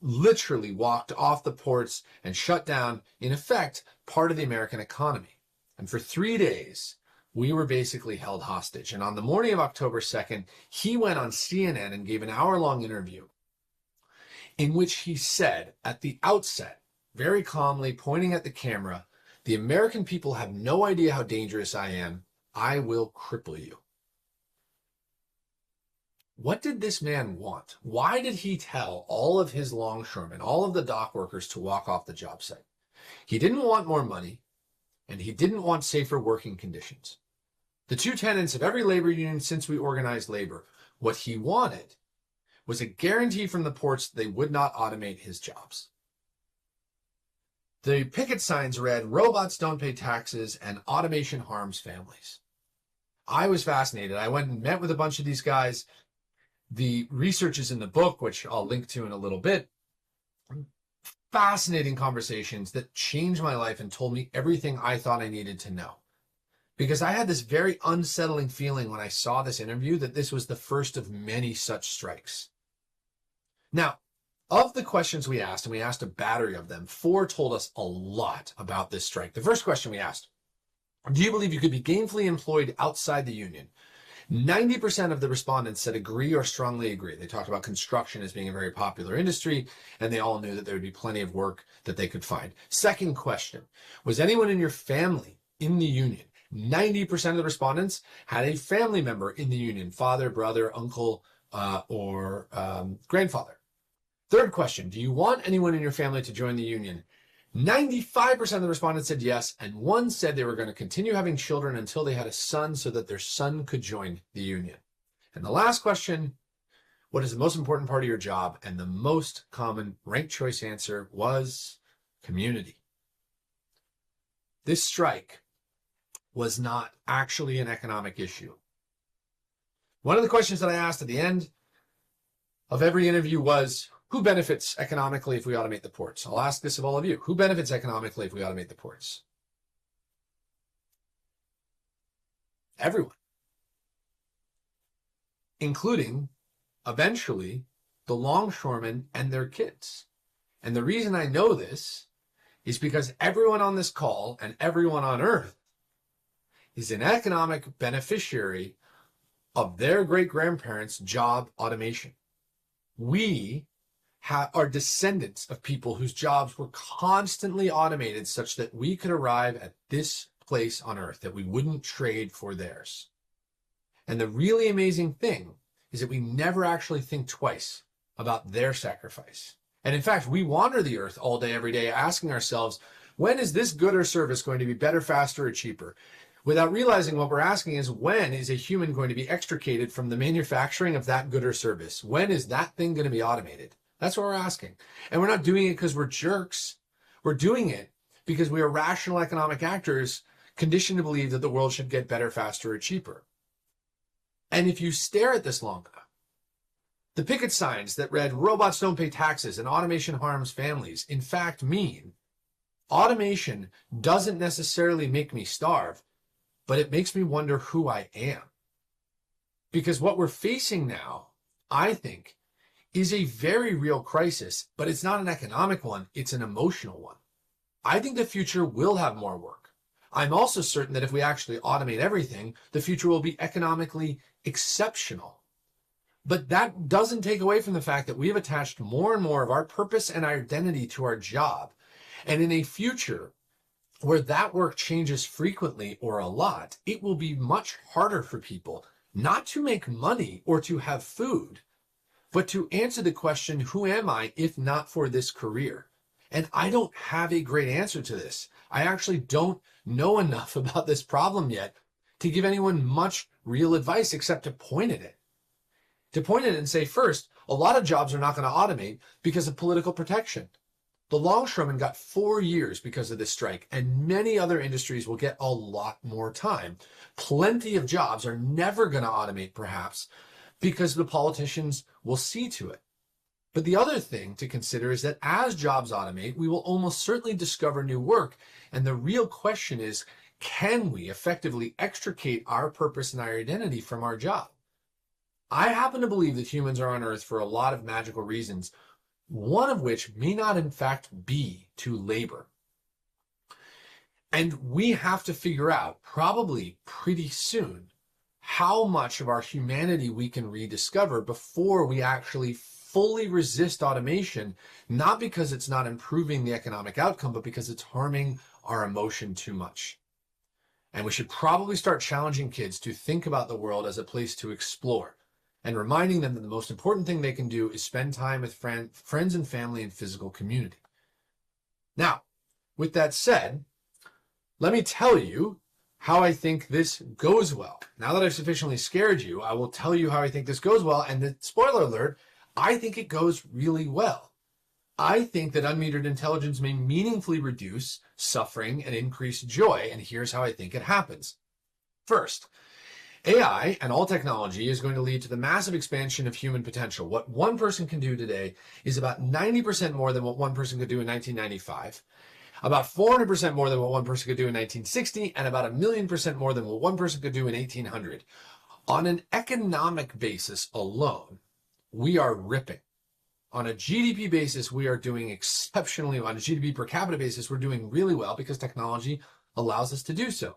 literally walked off the ports and shut down, in effect, part of the American economy. And for 3 days, we were basically held hostage. And on the morning of October 2nd, he went on CNN and gave an hour-long interview in which he said at the outset, very calmly, pointing at the camera, "The American people have no idea how dangerous I am. I will cripple you." What did this man want? Why did he tell all of his longshoremen, all of the dock workers, to walk off the job site? He didn't want more money, and he didn't want safer working conditions. The two tenets of every labor union since we organized labor. What he wanted was a guarantee from the ports that they would not automate his jobs. The picket signs read, "Robots don't pay taxes and automation harms families." I was fascinated. I went and met with a bunch of these guys. The research is in the book, which I'll link to in a little bit. Fascinating conversations that changed my life and told me everything I thought I needed to know. Because I had this very unsettling feeling when I saw this interview that this was the first of many such strikes. Now, of the questions we asked, and we asked a battery of them, 4 told us a lot about this strike. The first question we asked, do you believe you could be gainfully employed outside the union? 90% of the respondents said agree or strongly agree. They talked about construction as being a very popular industry, and they all knew that there would be plenty of work that they could find. Second question, was anyone in your family in the union? 90% of the respondents had a family member in the union, father, brother, uncle, or grandfather. Third question, do you want anyone in your family to join the union? 95% of the respondents said yes, and 1 said they were going to continue having children until they had a son so that their son could join the union. And the last question, what is the most important part of your job? And the most common ranked choice answer was community. This strike was not actually an economic issue. One of the questions that I asked at the end of every interview was, who benefits economically if we automate the ports? I'll ask this of all of you. Who benefits economically if we automate the ports? Everyone. Including, eventually, the longshoremen and their kids. And the reason I know this is because everyone on this call and everyone on Earth is an economic beneficiary of their great-grandparents' job automation. We are descendants of people whose jobs were constantly automated such that we could arrive at this place on Earth that we wouldn't trade for theirs. And the really amazing thing is that we never actually think twice about their sacrifice. And in fact, we wander the Earth all day, every day, asking ourselves, when is this good or service going to be better, faster, or cheaper? Without realizing what we're asking is, when is a human going to be extricated from the manufacturing of that good or service? When is that thing going to be automated? That's what we're asking. And we're not doing it because we're jerks. We're doing it because we are rational economic actors conditioned to believe that the world should get better, faster, or cheaper. And if you stare at this long enough, the picket signs that read, "Robots don't pay taxes and automation harms families," in fact mean automation doesn't necessarily make me starve, but it makes me wonder who I am. Because what we're facing now, I think, is a very real crisis, but it's not an economic one, it's an emotional one. I think the future will have more work. I'm also certain that if we actually automate everything, the future will be economically exceptional. But that doesn't take away from the fact that we have attached more and more of our purpose and identity to our job. And in a future where that work changes frequently or a lot, it will be much harder for people not to make money or to have food, but to answer the question, who am I if not for this career? And I don't have a great answer to this. I actually don't know enough about this problem yet to give anyone much real advice except to point at it. To point at it and say, first, a lot of jobs are not going to automate because of political protection. The longshoremen got 4 years because of this strike, and many other industries will get a lot more time. Plenty of jobs are never going to automate, perhaps, because the politicians will see to it. But the other thing to consider is that as jobs automate, we will almost certainly discover new work. And the real question is, can we effectively extricate our purpose and our identity from our job? I happen to believe that humans are on Earth for a lot of magical reasons, one of which may not in fact be to labor. And we have to figure out, probably pretty soon, how much of our humanity we can rediscover before we actually fully resist automation, not because it's not improving the economic outcome, but because it's harming our emotion too much. And we should probably start challenging kids to think about the world as a place to explore, and reminding them that the most important thing they can do is spend time with friends and family and physical community. Now, with that said, let me tell you how I think this goes well. Now that I've sufficiently scared you, I will tell you how I think this goes well. And the spoiler alert, I think it goes really well. I think that unmetered intelligence may meaningfully reduce suffering and increase joy. And here's how I think it happens. First, AI and all technology is going to lead to the massive expansion of human potential. What one person can do today is about 90% more than what one person could do in 1995. About 400% more than what one person could do in 1960, and about 1,000,000% more than what one person could do in 1800. On an economic basis alone, we are ripping. On a GDP basis, we are doing exceptionally well. On a GDP per capita basis, we're doing really well because technology allows us to do so.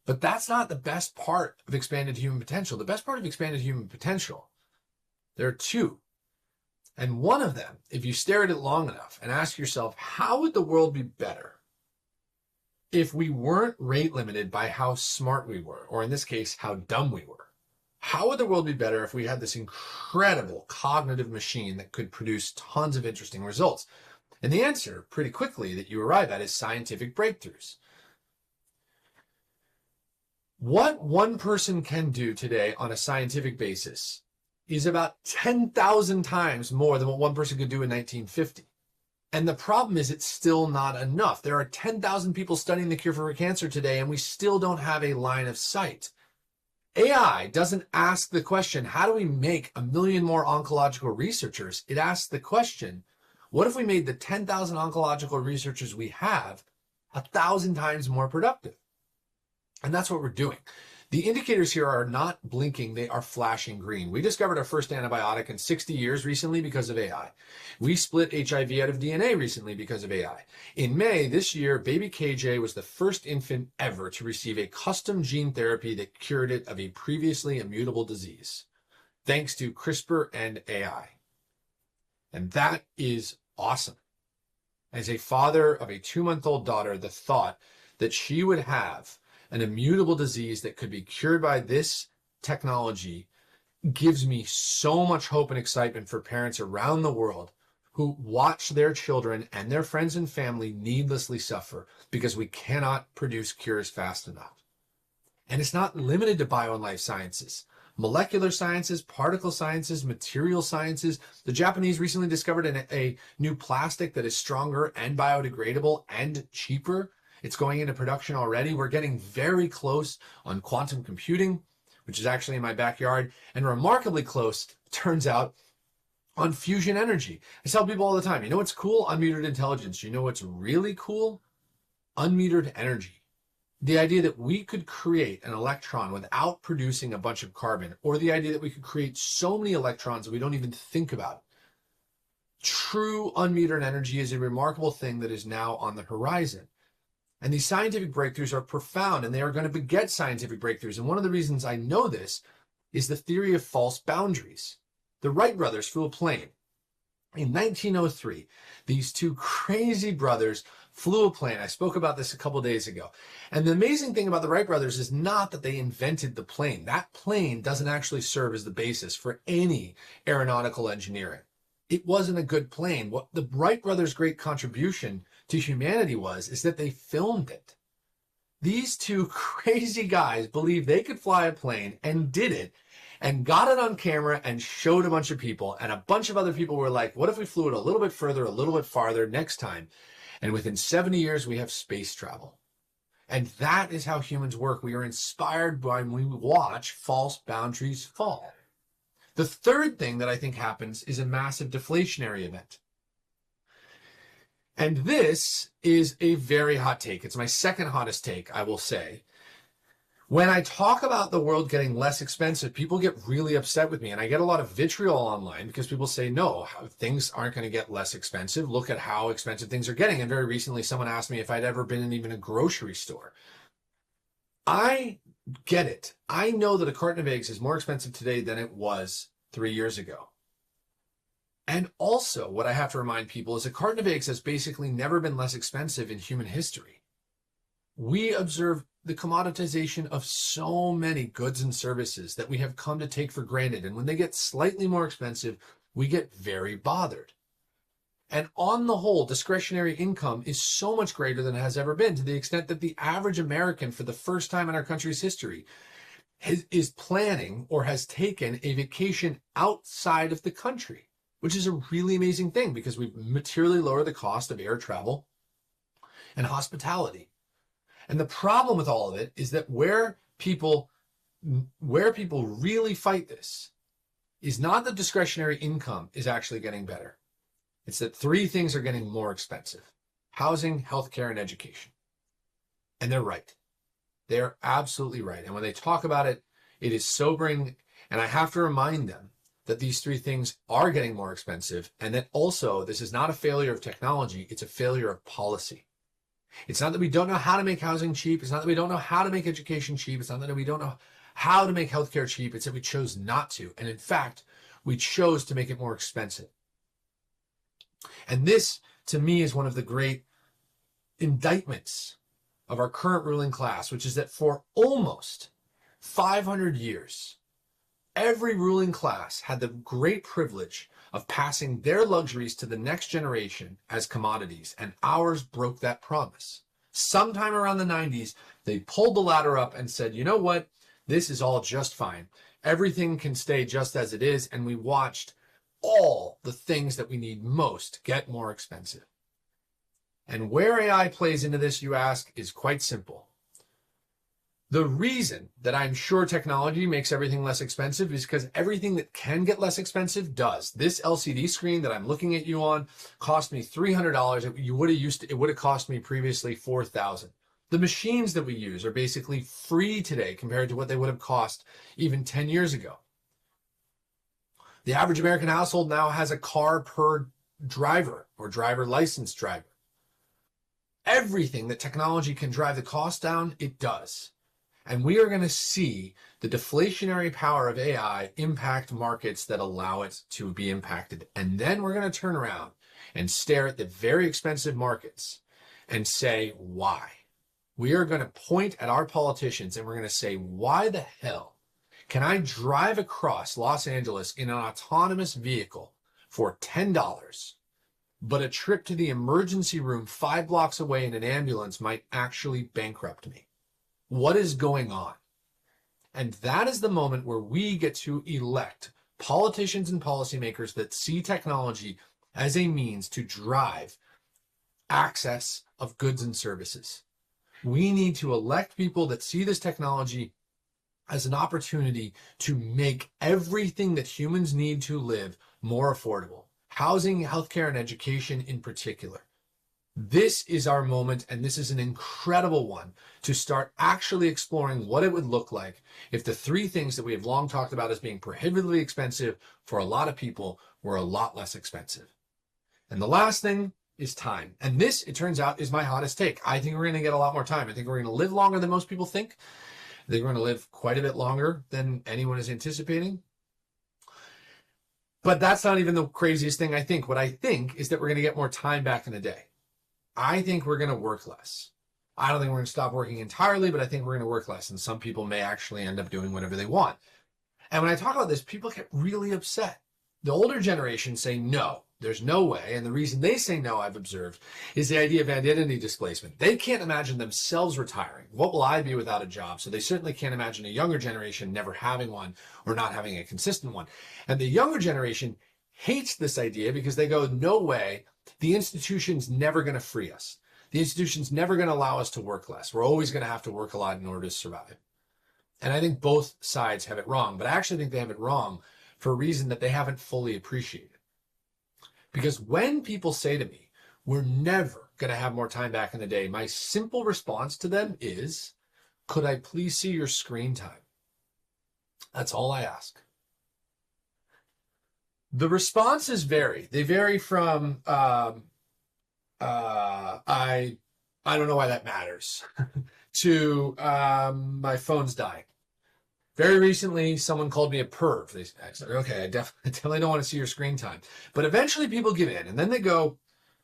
But that's not the best part of expanded human potential. The best part of expanded human potential, there are two. And one of them, if you stare at it long enough and ask yourself, how would the world be better if we weren't rate limited by how smart we were, or in this case, how dumb we were? How would the world be better if we had this incredible cognitive machine that could produce tons of interesting results? And the answer, pretty quickly, that you arrive at is scientific breakthroughs. What one person can do today on a scientific basis is about 10,000 times more than what one person could do in 1950. And the problem is it's still not enough. There are 10,000 people studying the cure for cancer today, and we still don't have a line of sight. AI doesn't ask the question, how do we make 1 million more oncological researchers? It asks the question, what if we made the 10,000 oncological researchers we have 1,000 times more productive? And that's what we're doing. The indicators here are not blinking, they are flashing green. We discovered our first antibiotic in 60 years recently because of AI. We split HIV out of DNA recently because of AI. In May this year, baby KJ was the first infant ever to receive a custom gene therapy that cured it of a previously immutable disease, thanks to CRISPR and AI. And that is awesome. As a father of a 2-month-old daughter, the thought that she would have an immutable disease that could be cured by this technology gives me so much hope and excitement for parents around the world who watch their children and their friends and family needlessly suffer because we cannot produce cures fast enough. And it's not limited to bio and life sciences. Molecular sciences, particle sciences, material sciences. The Japanese recently discovered a new plastic that is stronger and biodegradable and cheaper. It's going into production already. We're getting very close on quantum computing, which is actually in my backyard, and remarkably close, turns out, on fusion energy. I tell people all the time, you know what's cool? Unmetered intelligence. You know what's really cool? Unmetered energy. The idea that we could create an electron without producing a bunch of carbon, or the idea that we could create so many electrons that we don't even think about. True unmetered energy is a remarkable thing that is now on the horizon. And these scientific breakthroughs are profound, and they are going to beget scientific breakthroughs. And one of the reasons I know this is the theory of false boundaries. The Wright brothers flew a plane. In 1903, these two crazy brothers flew a plane. I spoke about this a couple days ago. And the amazing thing about the Wright brothers is not that they invented the plane. That plane doesn't actually serve as the basis for any aeronautical engineering. It wasn't a good plane. What the Wright brothers' great contribution to humanity is that they filmed it. These two crazy guys believed they could fly a plane and did it and got it on camera and showed a bunch of people. And a bunch of other people were like, what if we flew it a little bit further, a little bit farther next time? And within 70 years, we have space travel. And that is how humans work. We are inspired by when we watch false boundaries fall. The third thing that I think happens is a massive deflationary event. And this is a very hot take. It's my second hottest take, I will say. When I talk about the world getting less expensive, people get really upset with me. And I get a lot of vitriol online because people say, no, things aren't going to get less expensive. Look at how expensive things are getting. And very recently, someone asked me if I'd ever been in even a grocery store. I get it. I know that a carton of eggs is more expensive today than it was 3 years ago. And also, what I have to remind people is a carton of eggs has basically never been less expensive in human history. We observe the commoditization of so many goods and services that we have come to take for granted. And when they get slightly more expensive, we get very bothered. And on the whole, discretionary income is so much greater than it has ever been, to the extent that the average American, for the first time in our country's history, is planning or has taken a vacation outside of the country, which is a really amazing thing because we've materially lowered the cost of air travel and hospitality. And the problem with all of it is that where people really fight this is not that discretionary income is actually getting better. It's that three things are getting more expensive: housing, healthcare, and education. And they're right. They're absolutely right. And when they talk about it, it is sobering. And I have to remind them that these three things are getting more expensive, and that also this is not a failure of technology, it's a failure of policy. It's not that we don't know how to make housing cheap. It's not that we don't know how to make education cheap. It's not that we don't know how to make healthcare cheap. It's that we chose not to. And in fact, we chose to make it more expensive. And this, to me, is one of the great indictments of our current ruling class, which is that for almost 500 years, every ruling class had the great privilege of passing their luxuries to the next generation as commodities, and ours broke that promise. Sometime around the 90s, they pulled the ladder up and said, you know what? This is all just fine. Everything can stay just as it is, and we watched all the things that we need most get more expensive. And where AI plays into this, you ask, is quite simple. The reason that I'm sure technology makes everything less expensive is because everything that can get less expensive does. This LCD screen that I'm looking at you on cost me $300. It would have cost me previously $4,000. The machines that we use are basically free today compared to what they would have cost even 10 years ago. The average American household now has a car per driver or driver licensed driver. Everything that technology can drive the cost down, it does. And we are going to see the deflationary power of AI impact markets that allow it to be impacted. And then we're going to turn around and stare at the very expensive markets and say, why? We are going to point at our politicians and we're going to say, why the hell can I drive across Los Angeles in an autonomous vehicle for $10, but a trip to the emergency room 5 blocks away in an ambulance might actually bankrupt me? What is going on? And that is the moment where we get to elect politicians and policymakers that see technology as a means to drive access of goods and services. We need to elect people that see this technology as an opportunity to make everything that humans need to live more affordable. Housing, healthcare, and education in particular. This is our moment, and this is an incredible one to start actually exploring what it would look like if the three things that we have long talked about as being prohibitively expensive for a lot of people were a lot less expensive. And the last thing is time. And this, it turns out, is my hottest take. I think we're going to get a lot more time. I think we're going to live longer than most people think. I think we're going to live quite a bit longer than anyone is anticipating. But that's not even the craziest thing I think. What I think is that we're going to get more time back in the day. I think we're going to work less. I don't think we're going to stop working entirely, but I think we're going to work less. And some people may actually end up doing whatever they want. And when I talk about this, people get really upset. The older generation say, no, there's no way. And the reason they say no, I've observed, is the idea of identity displacement. They can't imagine themselves retiring. What will I be without a job? So they certainly can't imagine a younger generation never having one or not having a consistent one. And the younger generation hates this idea because they go, no way. The institution's never going to free us. The institution's never going to allow us to work less. We're always going to have to work a lot in order to survive. And I think both sides have it wrong, but I actually think they have it wrong for a reason that they haven't fully appreciated. Because when people say to me, we're never going to have more time back in the day, my simple response to them is, could I please see your screen time? That's all I ask. The responses vary. They vary from, I don't know why that matters, to my phone's dying. Very recently, someone called me a perv. I said, okay, I definitely don't want to see your screen time. But eventually people give in, and then they do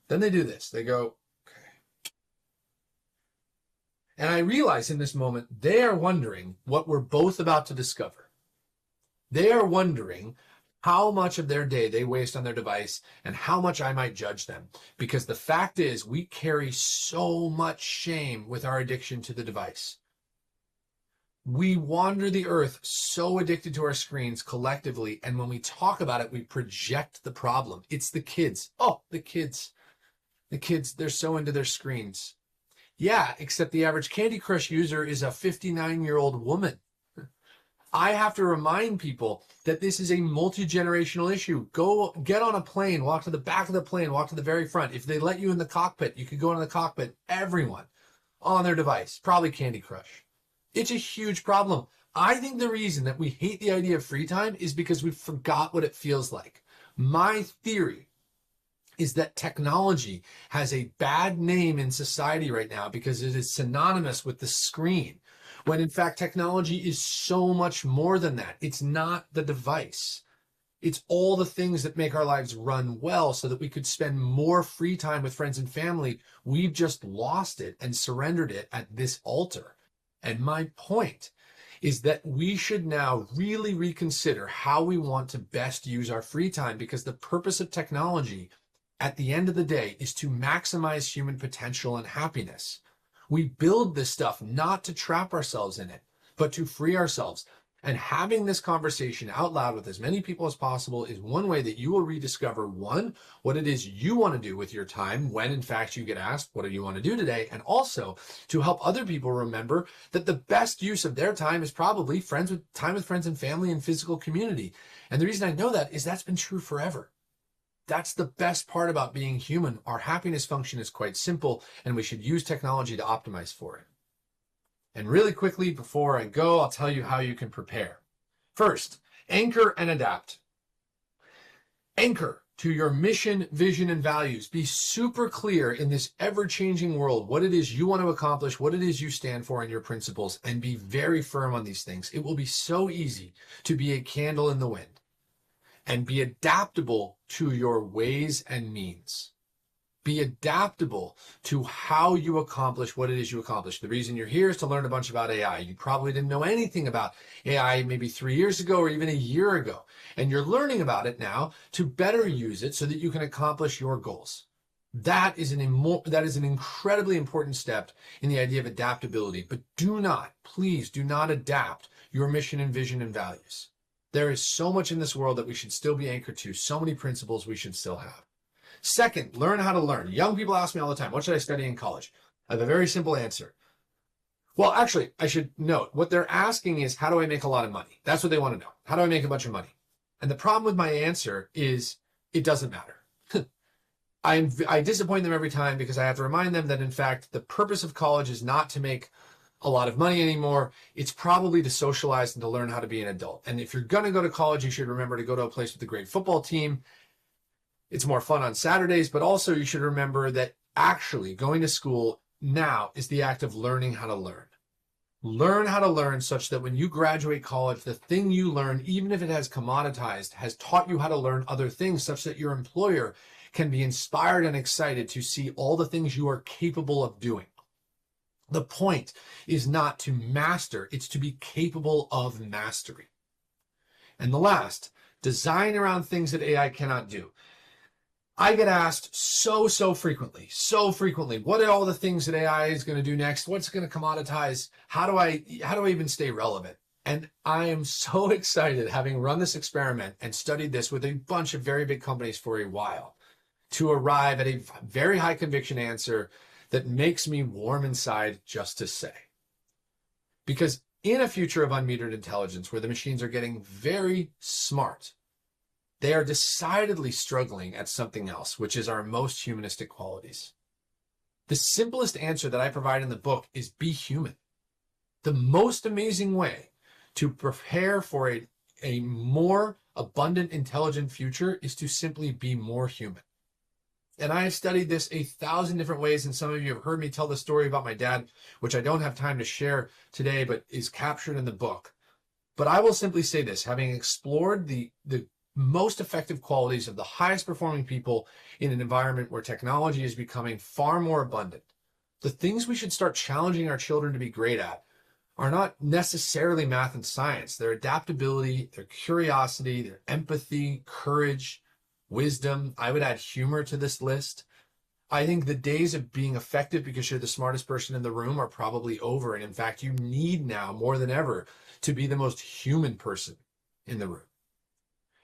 this. They go, okay. And I realize in this moment, they are wondering what we're both about to discover. They are wondering how much of their day they waste on their device and how much I might judge them. Because the fact is, we carry so much shame with our addiction to the device. We wander the earth so addicted to our screens collectively, and when we talk about it, we project the problem. It's the kids. Oh, the kids. The kids, they're so into their screens. Yeah, except the average Candy Crush user is a 59-year-old woman. I have to remind people that this is a multi-generational issue. Go get on a plane, walk to the back of the plane, walk to the very front. If they let you in the cockpit, you could go into the cockpit. Everyone on their device, probably Candy Crush. It's a huge problem. I think the reason that we hate the idea of free time is because we forgot what it feels like. My theory is that technology has a bad name in society right now because it is synonymous with the screen, when in fact technology is so much more than that. It's not the device. It's all the things that make our lives run well so that we could spend more free time with friends and family. We've just lost it and surrendered it at this altar. And my point is that we should now really reconsider how we want to best use our free time, because the purpose of technology at the end of the day is to maximize human potential and happiness. We build this stuff not to trap ourselves in it, but to free ourselves. And having this conversation out loud with as many people as possible is one way that you will rediscover, one, what it is you want to do with your time when in fact you get asked, what do you want to do today? And also to help other people remember that the best use of their time is probably time with friends and family and physical community. And the reason I know that is that's been true forever. That's the best part about being human. Our happiness function is quite simple, and we should use technology to optimize for it. And really quickly, before I go, I'll tell you how you can prepare. First, anchor and adapt. Anchor to your mission, vision, and values. Be super clear in this ever-changing world what it is you want to accomplish, what it is you stand for, and your principles, and be very firm on these things. It will be so easy to be a candle in the wind and be adaptable to your ways and means. Be adaptable to how you accomplish what it is you accomplish. The reason you're here is to learn a bunch about AI. You probably didn't know anything about AI maybe 3 years ago or even a year ago. And you're learning about it now to better use it so that you can accomplish your goals. That is an incredibly important step in the idea of adaptability. But please do not adapt your mission and vision and values. There is so much in this world that we should still be anchored to, so many principles we should still have. Second, learn how to learn. Young people ask me all the time, what should I study in college? I have a very simple answer. Well, actually, I should note, what they're asking is, how do I make a lot of money? That's what they want to know. How do I make a bunch of money? And the problem with my answer is, it doesn't matter. I disappoint them every time because I have to remind them that, in fact, the purpose of college is not to make a lot of money anymore. It's probably to socialize and to learn how to be an adult. And if you're going to go to college, you should remember to go to a place with a great football team. It's more fun on Saturdays, but also you should remember that actually going to school now is the act of learning how to learn. Learn how to learn such that when you graduate college, the thing you learn, even if it has commoditized, has taught you how to learn other things such that your employer can be inspired and excited to see all the things you are capable of doing. The point is not to master, it's to be capable of mastery. And the last, design around things that AI cannot do. I get asked so frequently, what are all the things that AI is going to do next? What's going to commoditize? How do I even stay relevant? And I am so excited, having run this experiment and studied this with a bunch of very big companies for a while, to arrive at a very high conviction answer that makes me warm inside just to say. Because in a future of unmetered intelligence, where the machines are getting very smart, They are decidedly struggling at something else, which is our most humanistic qualities. The simplest answer that I provide in the book is be human. The most amazing way to prepare for a more abundant, intelligent future is to simply be more human. And I have studied this 1,000 different ways, and some of you have heard me tell the story about my dad, which I don't have time to share today, but is captured in the book. But I will simply say this, having explored the most effective qualities of the highest performing people in an environment where technology is becoming far more abundant, the things we should start challenging our children to be great at are not necessarily math and science. Their adaptability, their curiosity, their empathy, courage, wisdom. I would add humor to this list. I think the days of being effective because you're the smartest person in the room are probably over. And in fact, you need now more than ever to be the most human person in the room.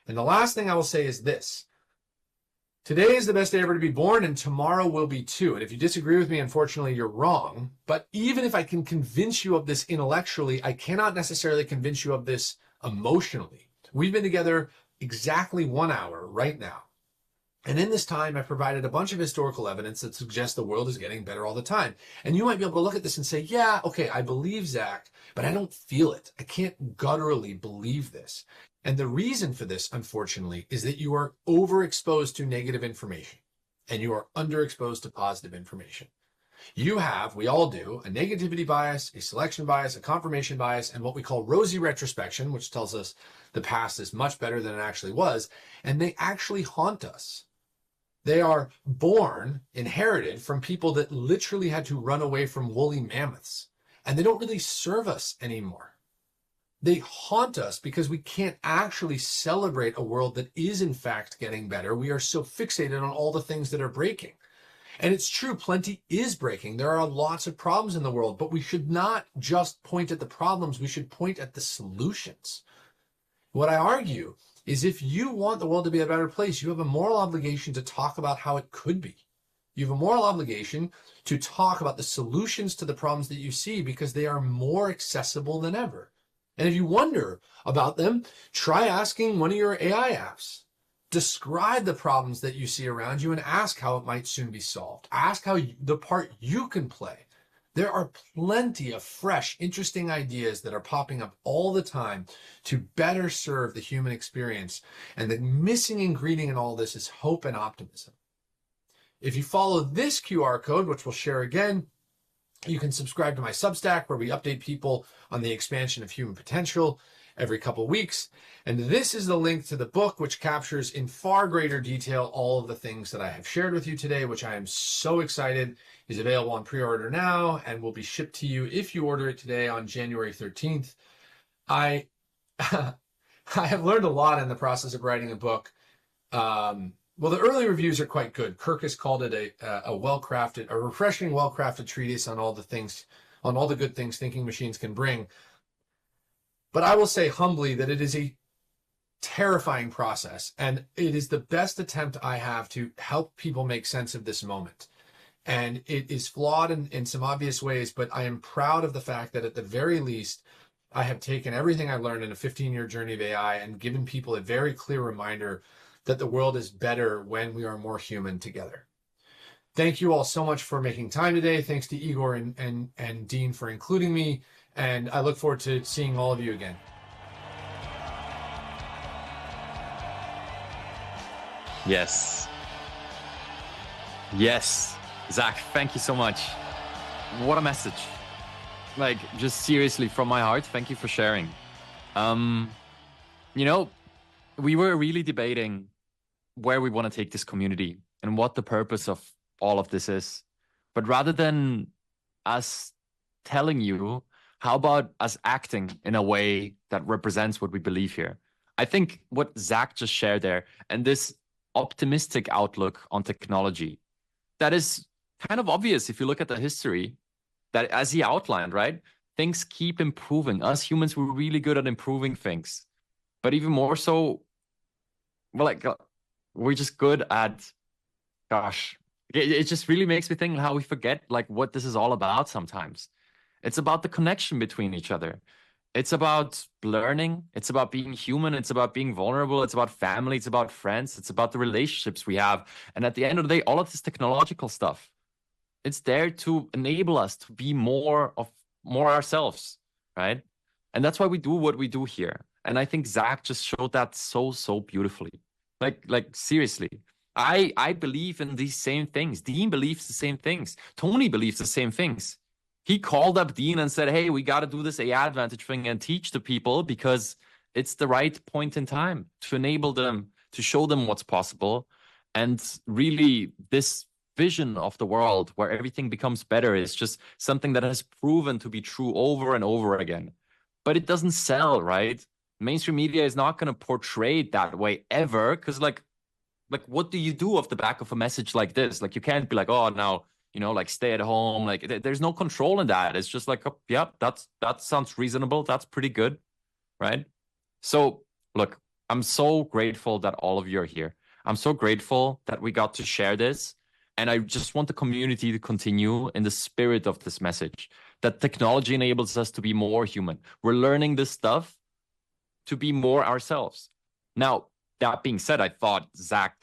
And the last thing I will say is this. Today is the best day ever to be born, and tomorrow will be too. And if you disagree with me, unfortunately, you're wrong. But even if I can convince you of this intellectually, I cannot necessarily convince you of this emotionally. We've been together exactly 1 hour right now. And in this time, I've provided a bunch of historical evidence that suggests the world is getting better all the time. And you might be able to look at this and say, yeah, okay, I believe Zach, but I don't feel it. I can't gutturally believe this. And the reason for this, unfortunately, is that you are overexposed to negative information and you are underexposed to positive information. You have, we all do, a negativity bias, a selection bias, a confirmation bias, and what we call rosy retrospection, which tells us the past is much better than it actually was. And they actually haunt us. They are born, inherited from people that literally had to run away from woolly mammoths. And they don't really serve us anymore. They haunt us because we can't actually celebrate a world that is in fact getting better. We are so fixated on all the things that are breaking. And it's true, plenty is breaking. There are lots of problems in the world, but we should not just point at the problems. We should point at the solutions. What I argue is if you want the world to be a better place, you have a moral obligation to talk about how it could be. You have a moral obligation to talk about the solutions to the problems that you see because they are more accessible than ever. And if you wonder about them, try asking one of your AI apps. Describe the problems that you see around you and ask how it might soon be solved. Ask how the part you can play. There are plenty of fresh, interesting ideas that are popping up all the time to better serve the human experience. And the missing ingredient in all this is hope and optimism. If you follow this QR code, which we'll share again, you can subscribe to my Substack where we update people on the expansion of human potential every couple of weeks. And this is the link to the book, which captures in far greater detail all of the things that I have shared with you today, which I am so excited is available on pre-order now and will be shipped to you if you order it today on January 13th. I have learned a lot in the process of writing a book. Well, the early reviews are quite good. Kirk has called it a refreshing, well-crafted treatise on all the good things thinking machines can bring. But I will say humbly that it is a terrifying process, and it is the best attempt I have to help people make sense of this moment. And it is flawed in some obvious ways, but I am proud of the fact that at the very least, I have taken everything I've learned in a 15-year journey of AI and given people a very clear reminder that the world is better when we are more human together. Thank you all so much for making time today. Thanks to Igor and Dean for including me. And I look forward to seeing all of you again. Yes. Yes. Zach, thank you so much. What a message. Like, just seriously from my heart, thank you for sharing. We were really debating where we want to take this community and what the purpose of all of this is. But rather than us telling you, how about us acting in a way that represents what we believe here? I think what Zach just shared there and this optimistic outlook on technology, that is kind of obvious if you look at the history, that as he outlined, right? Things keep improving. Us humans, we're really good at improving things. But even more so, we're just good at, it just really makes me think how we forget like what this is all about sometimes. It's about the connection between each other. It's about learning. It's about being human. It's about being vulnerable. It's about family. It's about friends. It's about the relationships we have. And at the end of the day, all of this technological stuff, it's there to enable us to be more ourselves, right? And that's why we do what we do here. And I think Zach just showed that so beautifully. Like seriously. I believe in these same things. Dean believes the same things. Tony believes the same things. He called up Dean and said, hey, we got to do this AI advantage thing and teach the people because it's the right point in time to enable them, to show them what's possible. And really, this vision of the world where everything becomes better is just something that has proven to be true over and over again. But it doesn't sell, right? Mainstream media is not going to portray it that way ever, because like what do you do off the back of a message like this? Like, you can't be like, oh, now, like stay at home. Like there's no control in that. It's just like, oh, yeah, that sounds reasonable. That's pretty good, right? So look, I'm so grateful that all of you are here. I'm so grateful that we got to share this. And I just want the community to continue in the spirit of this message, that technology enables us to be more human. We're learning this stuff to be more ourselves. Now, that being said, I thought Zach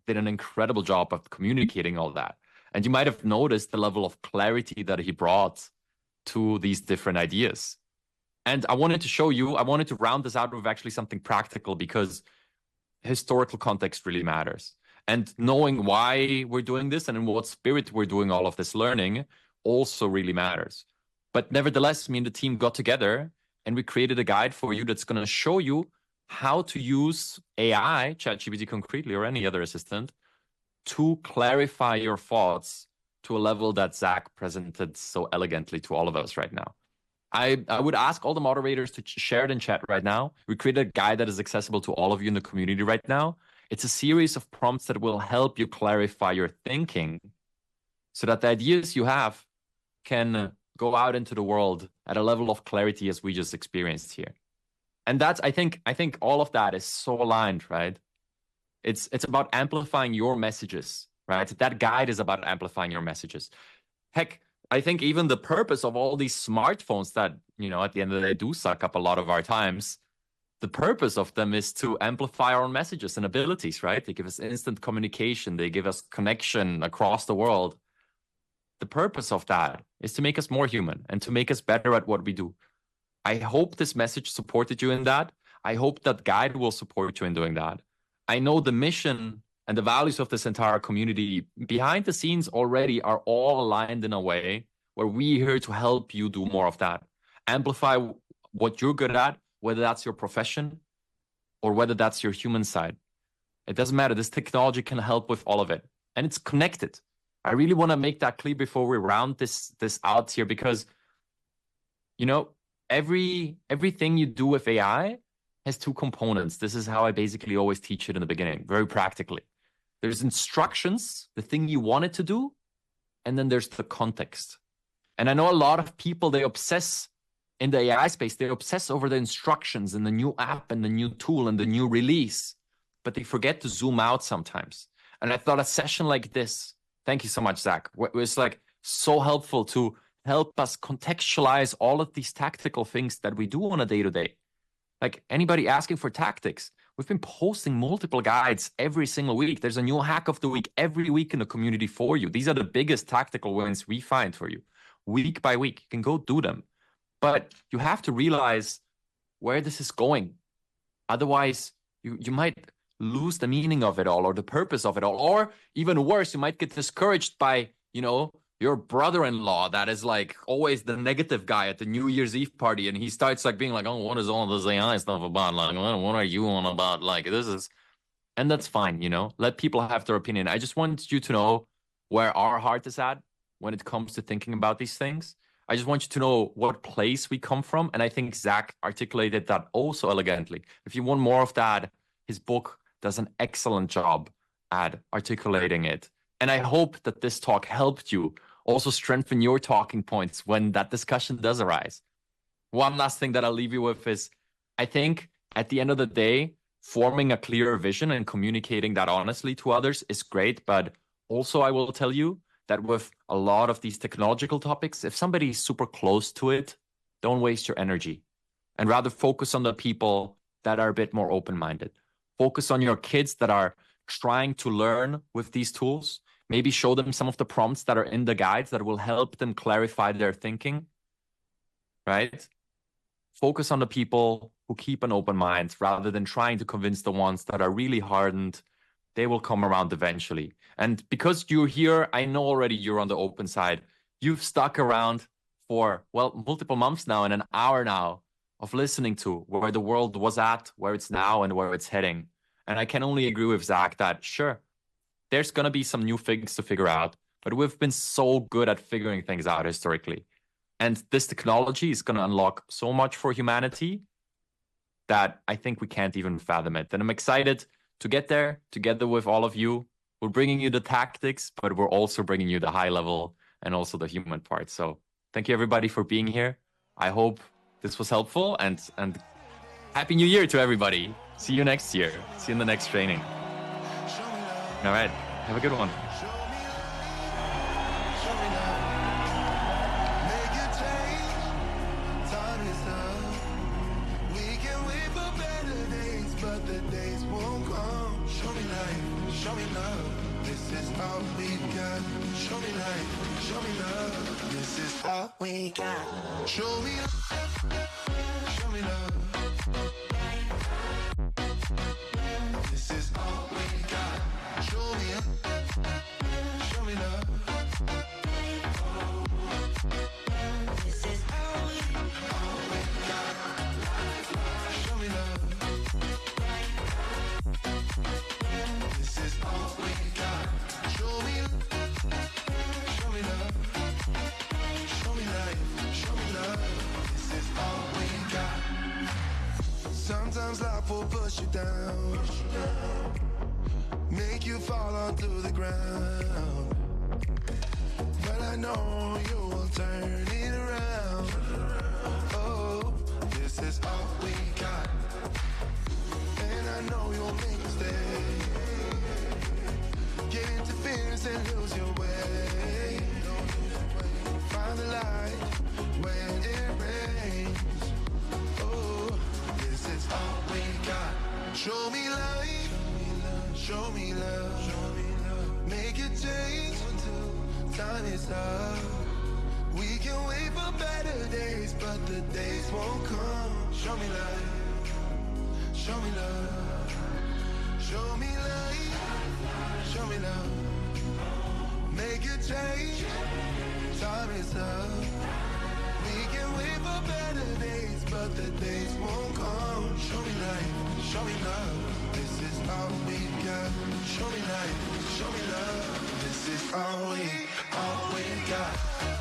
did an incredible job of communicating all that. And you might have noticed the level of clarity that he brought to these different ideas. And I wanted to round this out with actually something practical, because historical context really matters. And knowing why we're doing this and in what spirit we're doing all of this learning also really matters. But nevertheless, me and the team got together and we created a guide for you that's going to show you how to use AI, ChatGPT concretely, or any other assistant, to clarify your thoughts to a level that Zach presented so elegantly to all of us right now. I would ask all the moderators to share it in chat right now. We created a guide that is accessible to all of you in the community right now. It's a series of prompts that will help you clarify your thinking so that the ideas you have can go out into the world at a level of clarity as we just experienced here. And that's, I think all of that is so aligned, right? It's about amplifying your messages, right? That guide is about amplifying your messages. Heck, I think even the purpose of all these smartphones that, at the end of the day do suck up a lot of our times, the purpose of them is to amplify our own messages and abilities, right? They give us instant communication. They give us connection across the world. The purpose of that is to make us more human and to make us better at what we do. I hope this message supported you in that. I hope that guide will support you in doing that. I know the mission and the values of this entire community behind the scenes already are all aligned in a way where we're here to help you do more of that. Amplify what you're good at, whether that's your profession or whether that's your human side. It doesn't matter. This technology can help with all of it. And it's connected. I really want to make that clear before we round this out here, because, everything you do with AI has two components. This is how I basically always teach it in the beginning, very practically. There's instructions, the thing you want it to do, and then there's the context. And I know a lot of people, they obsess in the AI space, they obsess over the instructions and the new app and the new tool and the new release, but they forget to zoom out sometimes. And I thought a session like this, thank you so much, Zach, was so helpful to help us contextualize all of these tactical things that we do on a day-to-day. Like anybody asking for tactics, we've been posting multiple guides every single week. There's a new hack of the week every week in the community for you. These are the biggest tactical wins we find for you, week by week. You can go do them. But you have to realize where this is going. Otherwise, you might lose the meaning of it all or the purpose of it all. Or even worse, you might get discouraged by, your brother-in-law that is always the negative guy at the New Year's Eve party. And he starts being like, oh, what is all this AI stuff about? What are you on about? This is, and that's fine, let people have their opinion. I just want you to know where our heart is at when it comes to thinking about these things. I just want you to know what place we come from. And I think Zach articulated that also elegantly. If you want more of that, his book does an excellent job at articulating it. And I hope that this talk helped you also strengthen your talking points when that discussion does arise. One last thing that I'll leave you with is, I think at the end of the day, forming a clear vision and communicating that honestly to others is great. But also I will tell you that with a lot of these technological topics, if somebody is super close to it, don't waste your energy. and rather focus on the people that are a bit more open-minded. Focus on your kids that are trying to learn with these tools. Maybe show them some of the prompts that are in the guides that will help them clarify their thinking, right? Focus on the people who keep an open mind rather than trying to convince the ones that are really hardened. They will come around eventually. And because you're here, I know already you're on the open side. You've stuck around for, well, multiple months now and an hour now of listening to where the world was at, where it's now, and where it's heading. And I can only agree with Zach that, sure, there's going to be some new things to figure out, but we've been so good at figuring things out historically. And this technology is going to unlock so much for humanity that I think we can't even fathom it. And I'm excited to get there together with all of you. We're bringing you the tactics, but we're also bringing you the high level and also the human part. So thank you everybody for being here. I hope this was helpful, and Happy New Year to everybody. See you next year. See you in the next training. All right. Have a good one. Show me love, this is all we got. Show me life, show me love, this is all we got. Show me love, this is all we got. Show me love, this is all we got. Show me love. This is all we got. Show me love. Show me life. Show me love. This is all we got. Sometimes life will push you down, make you fall onto the ground. But I know you will turn it around. Oh, this is all we got. And I know you'll make mistakes, get interference and lose your way. Find the light when it rains. Oh, this is all we got. Show me life, show me love, make a change. Time is up. We can wait for better days, but the days won't come. Show me life. Show me love, show me light, show me love, make a change, time is up. We can wait for better days, but the days won't come. Show me light, show me love, this is all we got. Show me light, show me love, this is all we got.